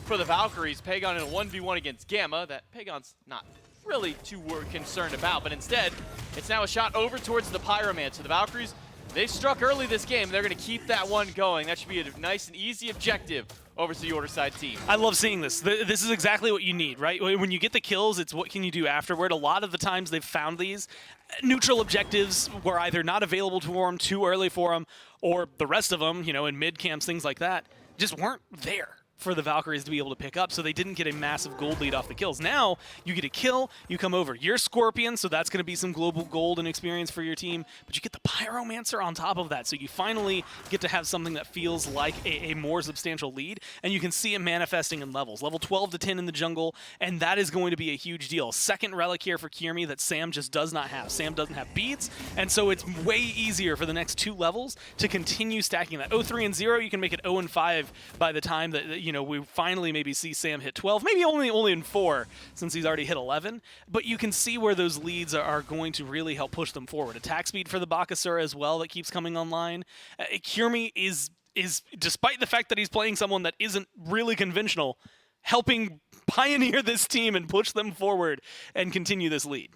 Speaker 9: for the Valkyries. Pagon in a 1v1 against Gamma. That Pagon's not really too concerned about, but instead, it's now a shot over towards the Pyromancer. The Valkyries, they struck early this game. They're going to keep that one going. That should be a nice and easy objective over to the Order side team.
Speaker 10: I love seeing this. This is exactly what you need, right? When you get the kills, it's what can you do afterward. A lot of the times they've found these neutral objectives were either not available for them, too early for them, or the rest of them, you know, in mid camps, things like that, just weren't there for the Valkyries to be able to pick up, so they didn't get a massive gold lead off the kills. Now, you get a kill, you come over. You're Scorpion, so that's going to be some global gold and experience for your team, but you get the Pyromancer on top of that, so you finally get to have something that feels like a more substantial lead, and you can see it manifesting in levels. Level 12 to 10 in the jungle, and that is going to be a huge deal. Second relic here for Kirmi that Sam just does not have. Sam doesn't have beads, and so it's way easier for the next 2 levels to continue stacking that. 0-3 and 0, you can make it 0 and 5 by the time that, you know, we finally maybe see Sam hit 12, maybe only in 4 since he's already hit 11, but you can see where those leads are going to really help push them forward. Attack speed for the Bakasura as well that keeps coming online. Kirmi is, despite the fact that he's playing someone that isn't really conventional, helping pioneer this team and push them forward and continue this lead.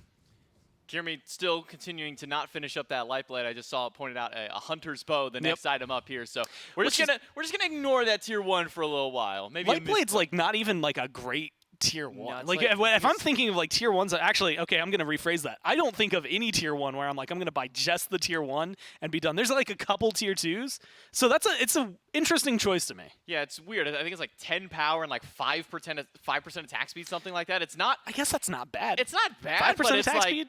Speaker 9: Kirmi still continuing to not finish up that Lightblade. I just saw it pointed out a Hunter's Bow, the next item up here. So we're just gonna ignore that tier 1 for a little while. Maybe
Speaker 10: Lightblade's like not even like a great tier 1. No, like if I'm thinking of like tier 1s, actually, okay, I'm gonna rephrase that. I don't think of any tier 1 where I'm like I'm gonna buy just the tier 1 and be done. There's like a couple tier 2s, so it's a interesting choice to me.
Speaker 9: Yeah, it's weird. I think it's like 10 power and like 5% attack speed, something like that. It's not.
Speaker 10: I guess that's not bad.
Speaker 9: It's not bad.
Speaker 10: 5%
Speaker 9: but it's
Speaker 10: attack
Speaker 9: like,
Speaker 10: speed.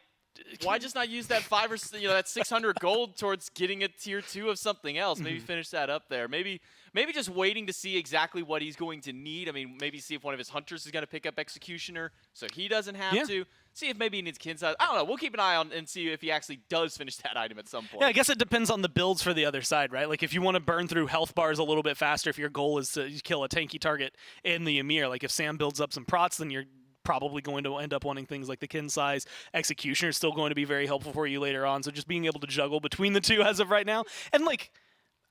Speaker 9: Why just not use that that 600 gold towards getting a tier 2 of something else? Maybe finish that up there. Maybe just waiting to see exactly what he's going to need. I mean, maybe see if one of his hunters is going to pick up Executioner, so he doesn't have to. See if maybe he needs kin size. I don't know. We'll keep an eye on and see if he actually does finish that item at some point.
Speaker 10: Yeah, I guess it depends on the builds for the other side, right? Like if you want to burn through health bars a little bit faster, if your goal is to kill a tanky target in the Ymir, like if Sam builds up some prots, then you're probably going to end up wanting things like the kin size. Executioner is still going to be very helpful for you later on, so just being able to juggle between the two as of right now. And like,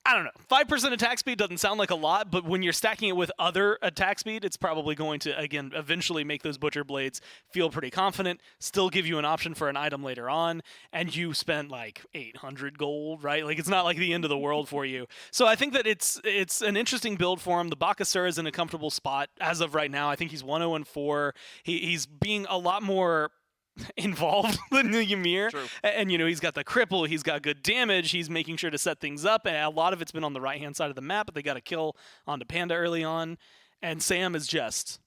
Speaker 10: I don't know, 5% attack speed doesn't sound like a lot, but when you're stacking it with other attack speed, it's probably going to, again, eventually make those Butcher Blades feel pretty confident, still give you an option for an item later on, and you spent like 800 gold, right? Like, it's not like the end of the world for you. So I think that it's an interesting build for him. The Bakasura is in a comfortable spot as of right now. I think he's 1-0-4. He's being a lot more involved than the Ymir. And, you know, he's got the cripple, he's got good damage, he's making sure to set things up, and a lot of it's been on the right-hand side of the map, but they got a kill onto Panda early on, and Sam has just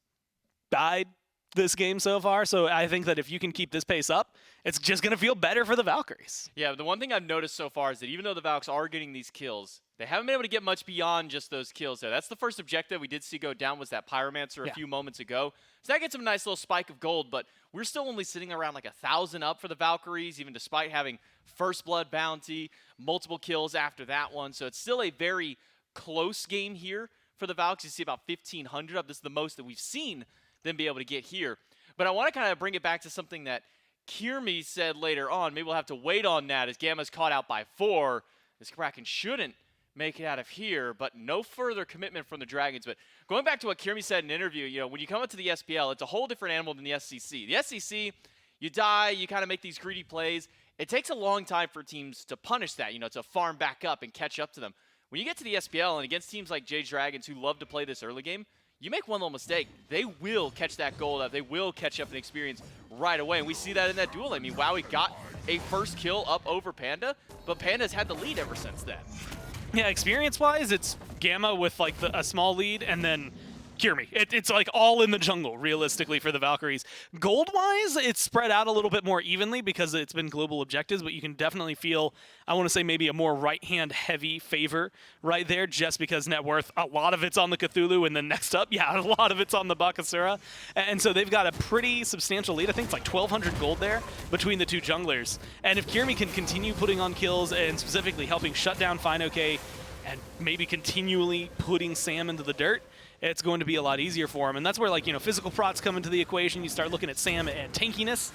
Speaker 10: died, this game so far. So I think that if you can keep this pace up, it's just going to feel better for the Valkyries.
Speaker 9: Yeah, the one thing I've noticed so far is that even though the Valks are getting these kills, they haven't been able to get much beyond just those kills there. That's the first objective we did see go down was that Pyromancer a few moments ago. So that gets them a nice little spike of gold, but we're still only sitting around like 1,000 up for the Valkyries, even despite having first blood bounty, multiple kills after that one. So it's still a very close game here for the Valks. You see about 1,500 up. This is the most that we've seen them be able to get here. But I want to kind of bring it back to something that Kiermi said later on. Maybe we'll have to wait on that as Gamma's caught out by 4. This Kraken shouldn't make it out of here, but no further commitment from the Dragons. But going back to what Kiermi said in an interview, you know, when you come up to the SPL, it's a whole different animal than the SCC. The SCC, you die, you kind of make these greedy plays. It takes a long time for teams to punish that, you know, to farm back up and catch up to them. When you get to the SPL and against teams like Jade Dragons who love to play this early game, you make one little mistake, they will catch that gold up. They will catch up and experience right away. And we see that in that duel. I mean, WoWie got a first kill up over Panda, but Panda's had the lead ever since then.
Speaker 10: Yeah, experience-wise, it's Gamma with like a small lead, and then Kiermi. It's like all in the jungle, realistically, for the Valkyries. Gold-wise, it's spread out a little bit more evenly because it's been global objectives, but you can definitely feel, I want to say maybe a more right-hand heavy favor right there, just because net worth, a lot of it's on the Cthulhu, and then next up, yeah, a lot of it's on the Bakasura. And so they've got a pretty substantial lead. I think it's like 1,200 gold there between the two junglers. And if Kiermi can continue putting on kills and specifically helping shut down FineOK and maybe continually putting Sam into the dirt, it's going to be a lot easier for him. And that's where, like, you know, physical procs come into the equation. You start looking at Sam and tankiness.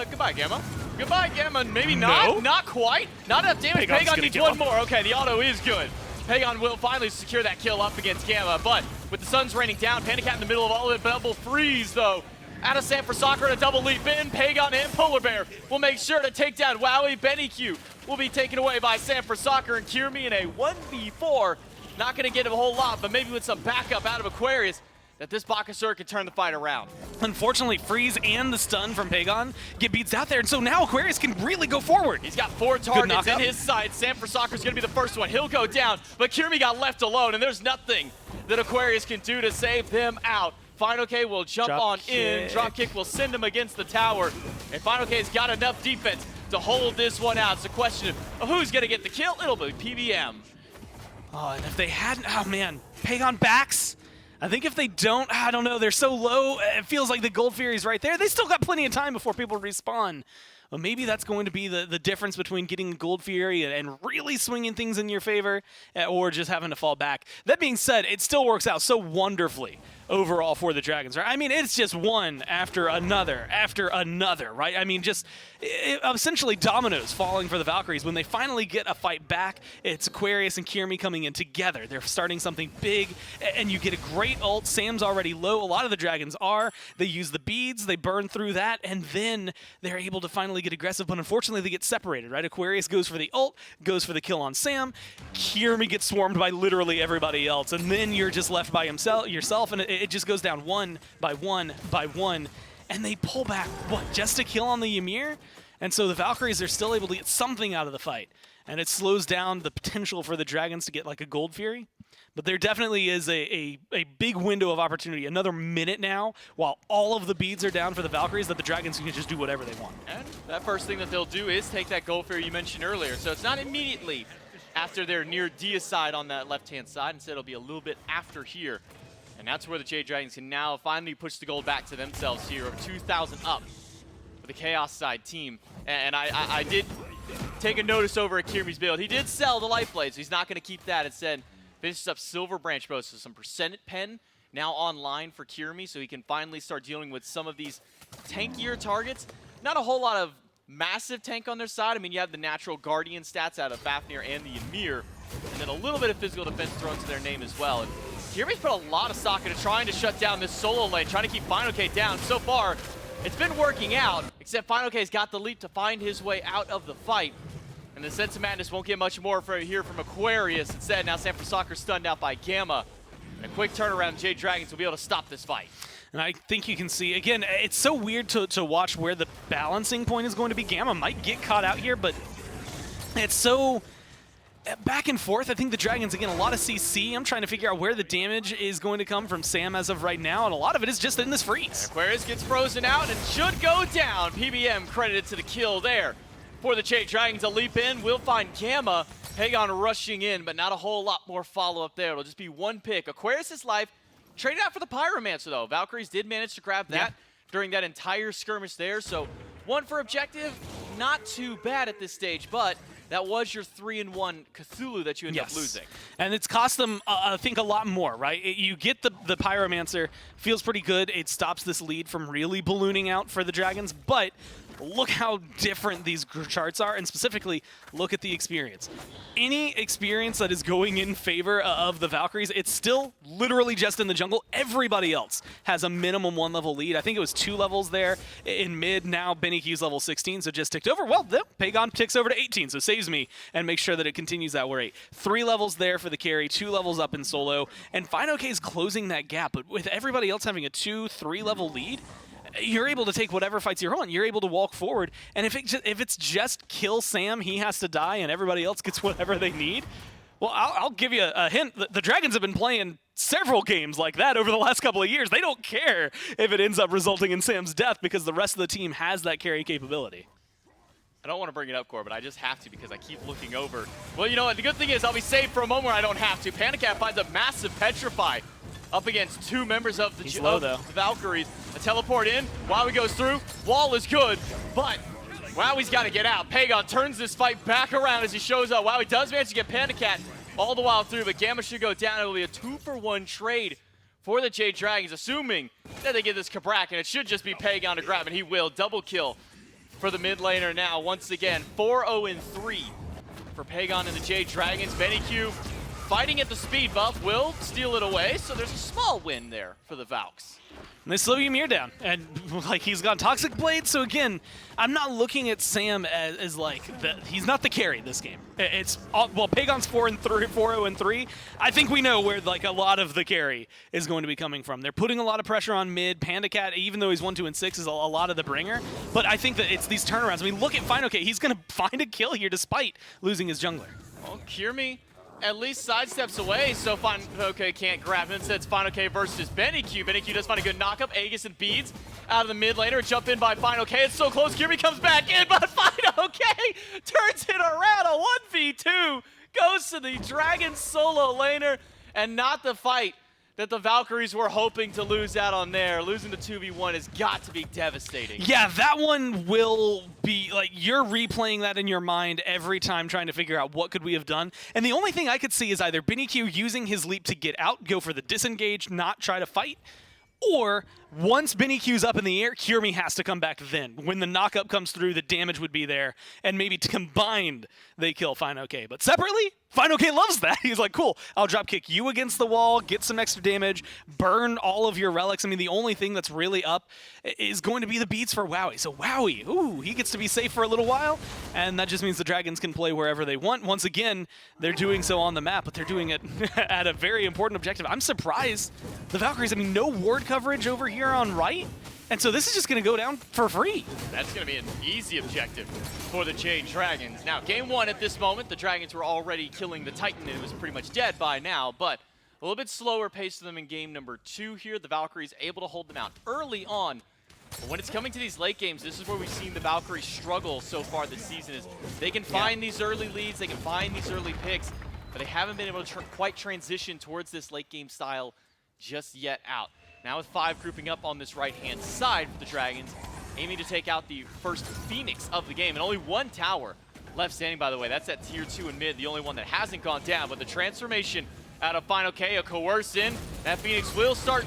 Speaker 9: Goodbye, Gamma. Goodbye, Gamma. Maybe not.
Speaker 10: No.
Speaker 9: Not quite. Not enough damage.
Speaker 10: Pagon's
Speaker 9: Pagon
Speaker 10: gonna
Speaker 9: needs
Speaker 10: kill
Speaker 9: one
Speaker 10: him.
Speaker 9: more. Okay, the auto is good. Pagon will finally secure that kill up against Gamma, but with the sun's raining down, Panda Cat in the middle of all of it, double freeze, though. Out of Sam for Soccer and a double leap in. Pagon and Polar Bear will make sure to take down WoWie. Benny Q will be taken away by Sam for Soccer and Kiermi in a 1v4. Not going to get him a whole lot, but maybe with some backup out of Aquarius, that this Bakasura can turn the fight around.
Speaker 10: Unfortunately, Freeze and the stun from Pagon get beats out there, and so now Aquarius can really go forward.
Speaker 9: He's got 4 targets in his sight. Sam for Soccer is going to be the first one. He'll go down, but Kiermi got left alone, and there's nothing that Aquarius can do to save them out. FineOK will jump on in. Dropkick will send him against the tower, and FineOK's got enough defense to hold this one out. It's a question of who's going to get the kill. It'll be PBM.
Speaker 10: Oh, and if they hadn't, oh man, Pagon backs. I think if they don't, I don't know, they're so low, it feels like the Gold Fury's right there. They still got plenty of time before people respawn. Well, maybe that's going to be the difference between getting Gold Fury and really swinging things in your favor, or just having to fall back. That being said, it still works out so wonderfully overall for the Dragons, right? I mean, it's just one after another, right? I mean, just essentially dominoes falling for the Valkyries. When they finally get a fight back, it's Aquarius and Kiermi coming in together. They're starting something big, and you get a great ult. Sam's already low. A lot of the Dragons are. They use the beads, they burn through that, and then they're able to finally get aggressive, but unfortunately they get separated, right? Aquarius goes for the ult, goes for the kill on Sam. Kiermi gets swarmed by literally everybody else, and then you're just left by yourself, and it just goes down one by one by one, and they pull back, what, just a kill on the Ymir? And so the Valkyries are still able to get something out of the fight, and it slows down the potential for the Dragons to get like a Gold Fury. But there definitely is a big window of opportunity, another minute now, while all of the beads are down for the Valkyries, that the Dragons can just do whatever they want.
Speaker 9: And that first thing that they'll do is take that Gold Fury you mentioned earlier, so it's not immediately after they're near Deicide on that left-hand side. Instead, it'll be a little bit after here. And that's where the Jade Dragons can now finally push the gold back to themselves here, of 2,000 up for the Chaos side team. And I did take a notice over at Kiermi's build. He did sell the Life Blade, so he's not going to keep that. Instead, finishes up Silver Branch Bow, so some Percent Pen now online for Kiermi, so he can finally start dealing with some of these tankier targets. Not a whole lot of massive tank on their side. I mean, you have the natural Guardian stats out of Fafnir and the Ymir, and then a little bit of physical defense thrown to their name as well. And Kiermi's put a lot of stock into trying to shut down this solo lane, trying to keep FineOK down. So far, it's been working out, except FineOK's got the leap to find his way out of the fight. And the Sense of Madness won't get much more here from Aquarius. Instead, now San Francisco stunned out by Gamma. And a quick turnaround, Jade Dragons will be able to stop this fight.
Speaker 10: And I think you can see, again, it's so weird to watch where the balancing point is going to be. Gamma might get caught out here, but it's so back and forth. I think the Dragons, again, a lot of CC. I'm trying to figure out where the damage is going to come from Sam as of right now, and a lot of it is just in this freeze.
Speaker 9: Aquarius gets frozen out and should go down. PBM credited to the kill there. For the Jade Dragons to leap in, we'll find Gamma. Pagon rushing in, but not a whole lot more follow-up there. It'll just be one pick. Aquarius' life traded out for the Pyromancer, though. Valkyries did manage to grab that during that entire skirmish there, so one for objective, not too bad at this stage, but that was your 3-in-1 Cthulhu that you ended up losing.
Speaker 10: And it's cost them, I think, a lot more, right? You get the Pyromancer, feels pretty good. It stops this lead from really ballooning out for the Dragons, but look how different these charts are, and specifically, look at the experience. Any experience that is going in favor of the Valkyries, it's still literally just in the jungle. Everybody else has a minimum 1-level lead. I think it was 2 levels there in mid. Now Benny Q's level 16, so just ticked over. Well, Pagon ticks over to 18, so saves me and makes sure that it continues that way. 3 levels there for the carry, 2 levels up in solo, and FineOK is closing that gap, but with everybody else having a 2-3 level lead, you're able to take whatever fights you're on. You're able to walk forward, and if it's just kill Sam, he has to die, and everybody else gets whatever they need. Well, I'll give you a hint. The Dragons have been playing several games like that over the last couple of years. They don't care if it ends up resulting in Sam's death because the rest of the team has that carry capability.
Speaker 9: I don't want to bring it up, Core, but I just have to because I keep looking over. Well, you know what? The good thing is I'll be safe for a moment where I don't have to. Panicat finds a massive Petrify up against 2 members of the Valkyries. A teleport in, Wowie goes through, wall is good, but Wowie's got to get out. Pagon turns this fight back around as he shows up. Wowie does manage to get Panicat all the while through, but Gamma should go down. It will be a 2-for-1 trade for the Jade Dragons, assuming that they get this Kabrak, and it should just be Pagon to grab, and he will. Double kill for the mid laner now. Once again, 4-0-3 for Pagon and the Jade Dragons. Benny Q fighting at the speed buff will steal it away, so there's a small win there for the Valks.
Speaker 10: And they slow Ymir down, and like he's got Toxic Blade, so again, I'm not looking at Sam as like, he's not the carry this game. It's, well, Pagon's 4-0-3. I think we know where like a lot of the carry is going to be coming from. They're putting a lot of pressure on mid. Pandacat, even though he's 1-2-6, is a lot of the bringer, but I think that it's these turnarounds. I mean, look at FineOK, he's gonna find a kill here despite losing his jungler.
Speaker 9: Well, Kirmi at least sidesteps away, so FineOK can't grab him. Instead, it's FineOK versus Benny Q. Benny Q does find a good knockup. Aegis and Beads out of the mid laner. Jump in by FineOK. It's so close. Kirmi comes back in, but FineOK turns it around. A 1v2 goes to the Dragon solo laner, and not the fight that the Valkyries were hoping to lose out on there. Losing the 2v1 has got to be devastating.
Speaker 10: Yeah, that one will be, like, you're replaying that in your mind every time trying to figure out what could we have done. And the only thing I could see is either Benny Q using his leap to get out, go for the disengage, not try to fight, or once Benny Q's up in the air, Kirmi has to come back then. When the knockup comes through, the damage would be there, and maybe combined, they kill FineOK. But separately, FineOK loves that. He's like, cool, I'll drop kick you against the wall, get some extra damage, burn all of your relics. I mean, the only thing that's really up is going to be the beats for Wowie. So Wowie, ooh, he gets to be safe for a little while, and that just means the Dragons can play wherever they want. Once again, they're doing so on the map, but they're doing it at a very important objective. I'm surprised the Valkyries, I mean, no ward coverage over here on right, and so this is just going to go down for free.
Speaker 9: That's going to be an easy objective for the Jade Dragons. Now, game 1 at this moment, the Dragons were already killing the Titan, and it was pretty much dead by now, but a little bit slower pace to them in game number 2 here. The Valkyries able to hold them out early on. But when it's coming to these late games, this is where we've seen the Valkyries struggle so far this season. Is they can find these early leads, they can find these early picks, but they haven't been able to quite transition towards this late game style just yet out. Now with 5 grouping up on this right-hand side for the Dragons, aiming to take out the first Phoenix of the game. And only 1 tower left standing, by the way. That's at tier 2 in mid, the only one that hasn't gone down. But the transformation out of FineOK, a coerce in. That Phoenix will start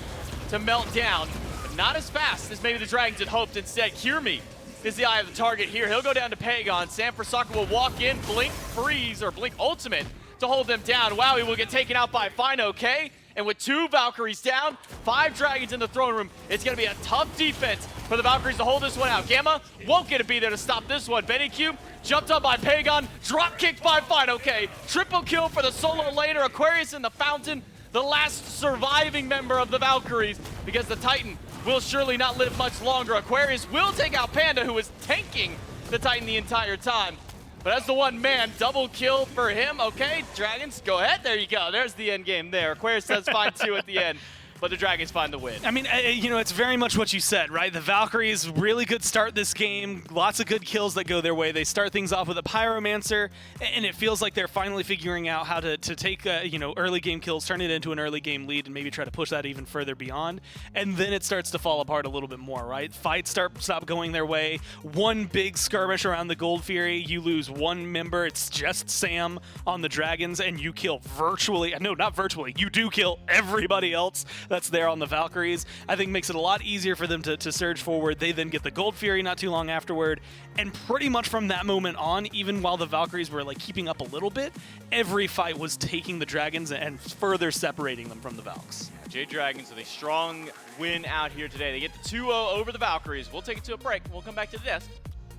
Speaker 9: to melt down, but not as fast as maybe the Dragons had hoped. Instead, Kirmi is the eye of the target here. He'll go down to Pagon. Sam for Soccer will walk in, blink freeze, or blink ultimate to hold them down. Wowie will get taken out by FineOK. And with 2 Valkyries down, 5 Dragons in the throne room, it's going to be a tough defense for the Valkyries to hold this one out. Gamma won't get to be there to stop this one. Benny Q jumped up by Pagon, drop kicked by FineOK. Triple kill for the solo laner. Aquarius in the fountain, the last surviving member of the Valkyries, because the Titan will surely not live much longer. Aquarius will take out Panda, who was tanking the Titan the entire time. But as the one man, double kill for him. Okay, Dragons, go ahead. There you go. There's the end game there. Aquarius says find 2 at the end, but the Dragons find the win.
Speaker 10: I mean, you know, it's very much what you said, right? The Valkyries, really good start this game. Lots of good kills that go their way. They start things off with a Pyromancer, and it feels like they're finally figuring out how to take, you know, early game kills, turn it into an early game lead, and maybe try to push that even further beyond. And then it starts to fall apart a little bit more, right? Fights stop going their way. One big skirmish around the Gold Fury, you lose one member. It's just Sam on the Dragons, and you kill virtually, no, not virtually, you do kill everybody else that's there on the Valkyries. I think makes it a lot easier for them to surge forward. They then get the Gold Fury not too long afterward, and pretty much from that moment on, even while the Valkyries were like keeping up a little bit, every fight was taking the Dragons and further separating them from the Valks.
Speaker 9: Jade Dragons with a strong win out here today. They get the 2-0 over the Valkyries. We'll take it to a break. We'll come back to the desk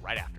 Speaker 9: right after.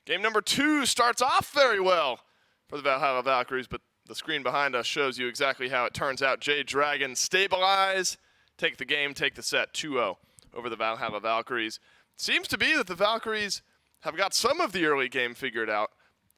Speaker 4: Game number 2 starts off very well for the Valhalla Valkyries, but the screen behind us shows you exactly how it turns out. Jade Dragon stabilize, take the game, take the set 2-0 over the Valhalla Valkyries. Seems to be that the Valkyries have got some of the early game figured out.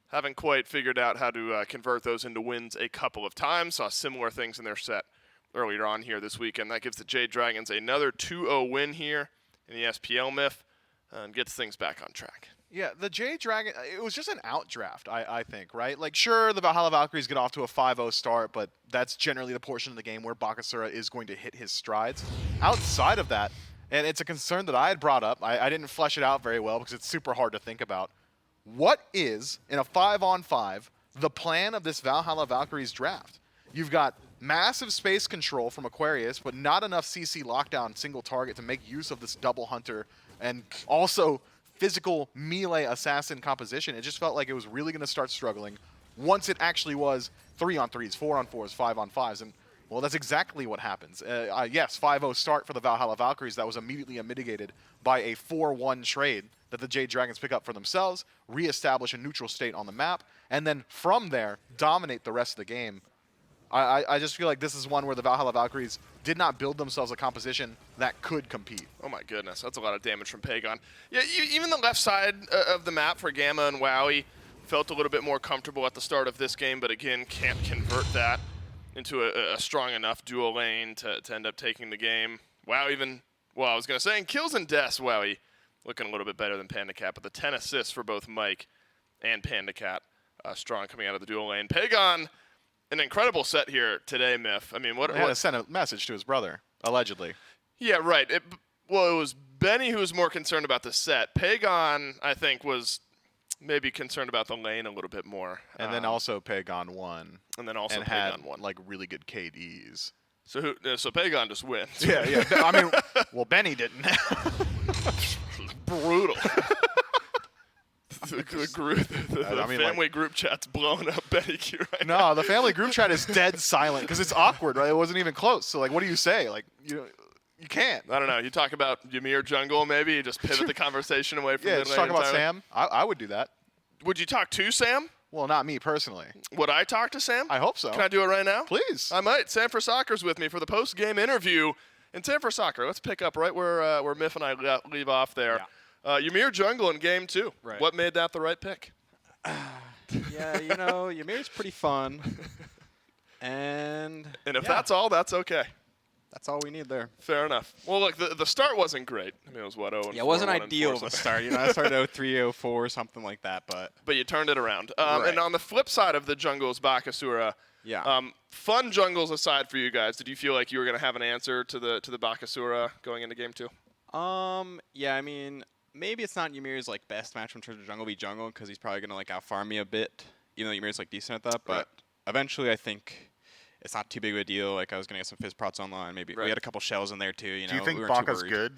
Speaker 4: Haven't quite figured out how to convert those into wins a couple of times. Saw similar things in their set earlier on here this weekend. That gives the Jade Dragons another 2-0 win here in the SPL MIF and gets things back on track.
Speaker 5: Yeah, the Jade Dragon, it was just an outdraft, I think, right? Like, sure, the Valhalla Valkyries get off to a 5-0 start, but that's generally the portion of the game where Bakasura is going to hit his strides. Outside of that, and it's a concern that I had brought up, I didn't flesh it out very well because it's super hard to think about. What is, in a 5-on-5, the plan of this Valhalla Valkyries draft? You've got massive space control from Aquarius, but not enough CC lockdown single target to make use of this double hunter, and also physical melee assassin composition. It just felt like it was really going to start struggling once it actually was 3-on-3s, 4-on-4s, 5-on-5s, and well, that's exactly what happens. Yes, 5-0 start for the Valhalla Valkyries. That was immediately mitigated by a 4-1 trade that the Jade Dragons pick up for themselves, reestablish a neutral state on the map, and then from there, dominate the rest of the game. I just feel like this is one where the Valhalla Valkyries did not build themselves a composition that could compete.
Speaker 4: Oh my goodness, that's a lot of damage from Pagon. Yeah, even the left side of the map for Gamma and Wowie felt a little bit more comfortable at the start of this game, but again, can't convert that into a strong enough dual lane to end up taking the game. Wow, even, well, I was going to say, in kills and deaths, Wowie looking a little bit better than Panda Cat, but the 10 assists for both Mike and Panda Cat, strong coming out of the dual lane. Pagon, an incredible set here today, Myth. I mean, what?
Speaker 5: He had to send a message to his brother, allegedly.
Speaker 4: Yeah, right. Well, it was Benny who was more concerned about the set. Pagon, I think, was maybe concerned about the lane a little bit more.
Speaker 5: And then also Pagon won.
Speaker 4: And then also
Speaker 5: and
Speaker 4: Pagon
Speaker 5: had,
Speaker 4: won.
Speaker 5: like, really good KDs.
Speaker 4: So so Pagon just wins.
Speaker 5: Yeah. I mean, well, Benny didn't.
Speaker 4: Brutal. The family group chat's blowing up Benny Q right now.
Speaker 5: No, the family group chat is dead silent because it's awkward, right? It wasn't even close. So, like, what do you say? Like, you can't.
Speaker 4: I don't know. You talk about Ymir jungle, maybe. You just pivot the conversation away from
Speaker 5: just talk about Sam. I would do that.
Speaker 4: Would you talk to Sam?
Speaker 5: Well, not me personally.
Speaker 4: Would I talk to Sam?
Speaker 5: I hope so.
Speaker 4: Can I do it right now?
Speaker 5: Please.
Speaker 4: I might. Sam for Soccer's with me for the post-game interview. And Sam for Soccer, let's pick up right where Miff and I leave off there. Yeah. Ymir jungle in game 2.
Speaker 11: Right.
Speaker 4: What made that the right pick?
Speaker 11: Yeah, Ymir's pretty fun. And
Speaker 4: if that's all, that's okay.
Speaker 11: That's all we need there.
Speaker 4: Fair enough. Well, look, the start wasn't great. I mean, it was what, 0-4.
Speaker 11: Yeah, it wasn't ideal of a start. I started 0-3, 0-4, something like that. But
Speaker 4: you turned it around.
Speaker 11: Right.
Speaker 4: And on the flip side of the jungles, Bakasura, fun jungles aside for you guys, did you feel like you were going to have an answer to the Bakasura going into game 2?
Speaker 11: Yeah, I mean, maybe it's not Ymir's like best match in terms of jungle v jungle because he's probably going to like outfarm me a bit, even though Ymir's like decent at that. But eventually, I think it's not too big of a deal. Like I was gonna get some fizz prots online. Maybe we had a couple shells in there too.
Speaker 5: Do you think Baka's good?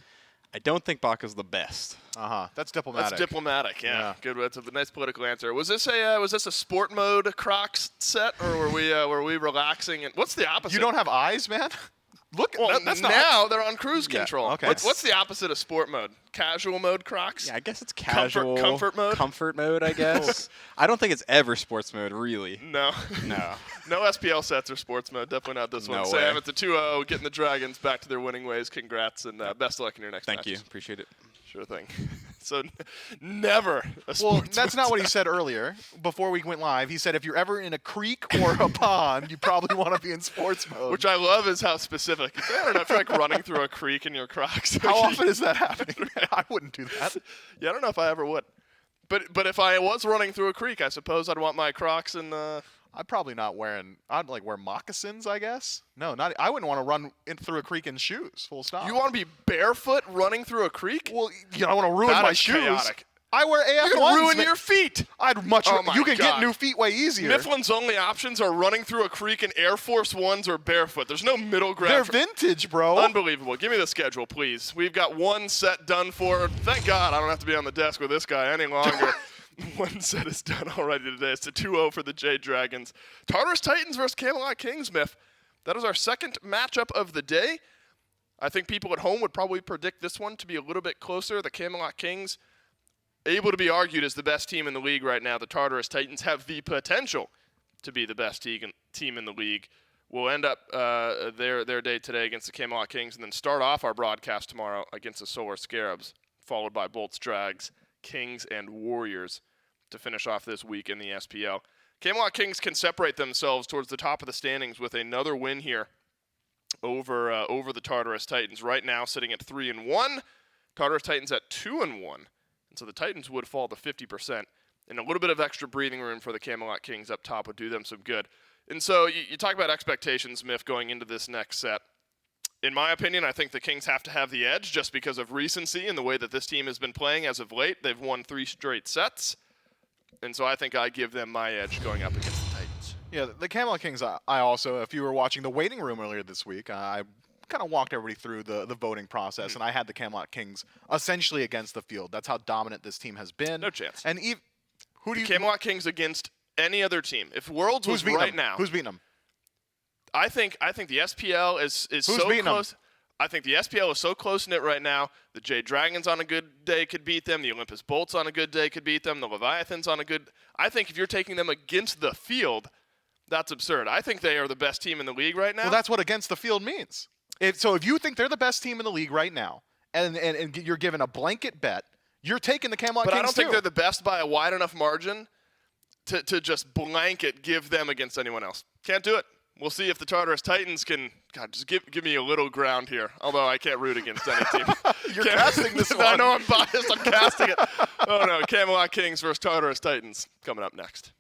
Speaker 11: I don't think Baka's the best.
Speaker 5: That's diplomatic.
Speaker 4: That's diplomatic. Yeah. Good. That's a nice political answer. Was this a sport mode Crocs set, or were we relaxing? And what's the opposite?
Speaker 5: You don't have eyes, man. Look,
Speaker 4: well,
Speaker 5: that's
Speaker 4: now they're on cruise control.
Speaker 5: Okay.
Speaker 4: What's the opposite of sport mode? Casual mode Crocs?
Speaker 11: Yeah, I guess it's casual.
Speaker 4: Comfort mode?
Speaker 11: Comfort mode, I guess. I don't think it's ever sports mode, really.
Speaker 4: No.
Speaker 11: No.
Speaker 4: No SPL sets are sports mode. Definitely not this one.
Speaker 11: No
Speaker 4: Sam,
Speaker 11: way.
Speaker 4: it's a 2-0, getting the Dragons back to their winning ways. Congrats, and best of luck in your next match.
Speaker 11: Thank you. Appreciate it.
Speaker 4: Sure thing. So never a sports
Speaker 5: Well, that's not what he
Speaker 4: mode.
Speaker 5: said earlier. Before we went live, he said if you're ever in a creek or a pond, you probably want to be in sports mode.
Speaker 4: Which I love is how specific. I don't know if you're like running through a creek in your Crocs.
Speaker 5: How often is that happening? I wouldn't do that.
Speaker 4: Yeah, I don't know if I ever would. But if I was running through a creek, I suppose I'd want my Crocs and
Speaker 5: I'd probably not I'd like wear moccasins, I guess. No, not. I wouldn't want to run through a creek in shoes. Full stop.
Speaker 4: You want to be barefoot running through a creek?
Speaker 5: Well, I don't want to ruin
Speaker 4: That
Speaker 5: my
Speaker 4: is
Speaker 5: shoes.
Speaker 4: chaotic.
Speaker 5: I wear AF1s.
Speaker 4: You're gonna ruin your feet.
Speaker 5: I'd much.
Speaker 4: Oh my
Speaker 5: you can
Speaker 4: God.
Speaker 5: get new feet way easier.
Speaker 4: Mifflin's only options are running through a creek in Air Force Ones or barefoot. There's no middle ground.
Speaker 5: They're vintage, bro.
Speaker 4: Unbelievable. Give me the schedule, please. We've got one set done for. Thank God I don't have to be on the desk with this guy any longer. One set is done already today. It's a 2-0 for the Jade Dragons. Tartarus Titans versus Camelot Kings, Myth. That is our second matchup of the day. I think people at home would probably predict this one to be a little bit closer. The Camelot Kings able to be argued as the best team in the league right now. The Tartarus Titans have the potential to be the best team in the league. We'll end up their day today against the Camelot Kings and then start off our broadcast tomorrow against the Solar Scarabs, followed by Bolts, Drags, Kings, and Warriors to finish off this week in the SPL. Camelot Kings can separate themselves towards the top of the standings with another win here over the Tartarus Titans. Right now sitting at 3-1, Tartarus Titans at 2-1. And so the Titans would fall to 50%. And a little bit of extra breathing room for the Camelot Kings up top would do them some good. And so you talk about expectations, Miff, going into this next set. In my opinion, I think the Kings have to have the edge just because of recency and the way that this team has been playing as of late. They've won 3 straight sets. And so I think I give them my edge going up against the Titans.
Speaker 5: Yeah, the Camelot Kings, I also, if you were watching the waiting room earlier this week, I kind of walked everybody through the voting process, and I had the Camelot Kings essentially against the field. That's how dominant this team has been.
Speaker 4: No chance.
Speaker 5: And who do you
Speaker 4: Camelot Kings against any other team. If Worlds was right now,
Speaker 5: who's beating them?
Speaker 4: I think the SPL is so close. I think the SPL is so close knit right now. The Jade Dragons on a good day could beat them. The Olympus Bolts on a good day could beat them. The Leviathans on a good. I think if you're taking them against the field, that's absurd. I think they are the best team in the league right now.
Speaker 5: Well, that's what against the field means. So if you think they're the best team in the league right now, and you're given a blanket bet, you're taking the Camelot Kings
Speaker 4: But I don't think
Speaker 5: too.
Speaker 4: they're the best by a wide enough margin to just blanket give them against anyone else. Can't do it. We'll see if the Tartarus Titans can. God, just give me a little ground here. Although I can't root against any team.
Speaker 5: You're casting this one.
Speaker 4: I know I'm biased. I'm casting it. Oh no, Camelot Kings versus Tartarus Titans coming up next.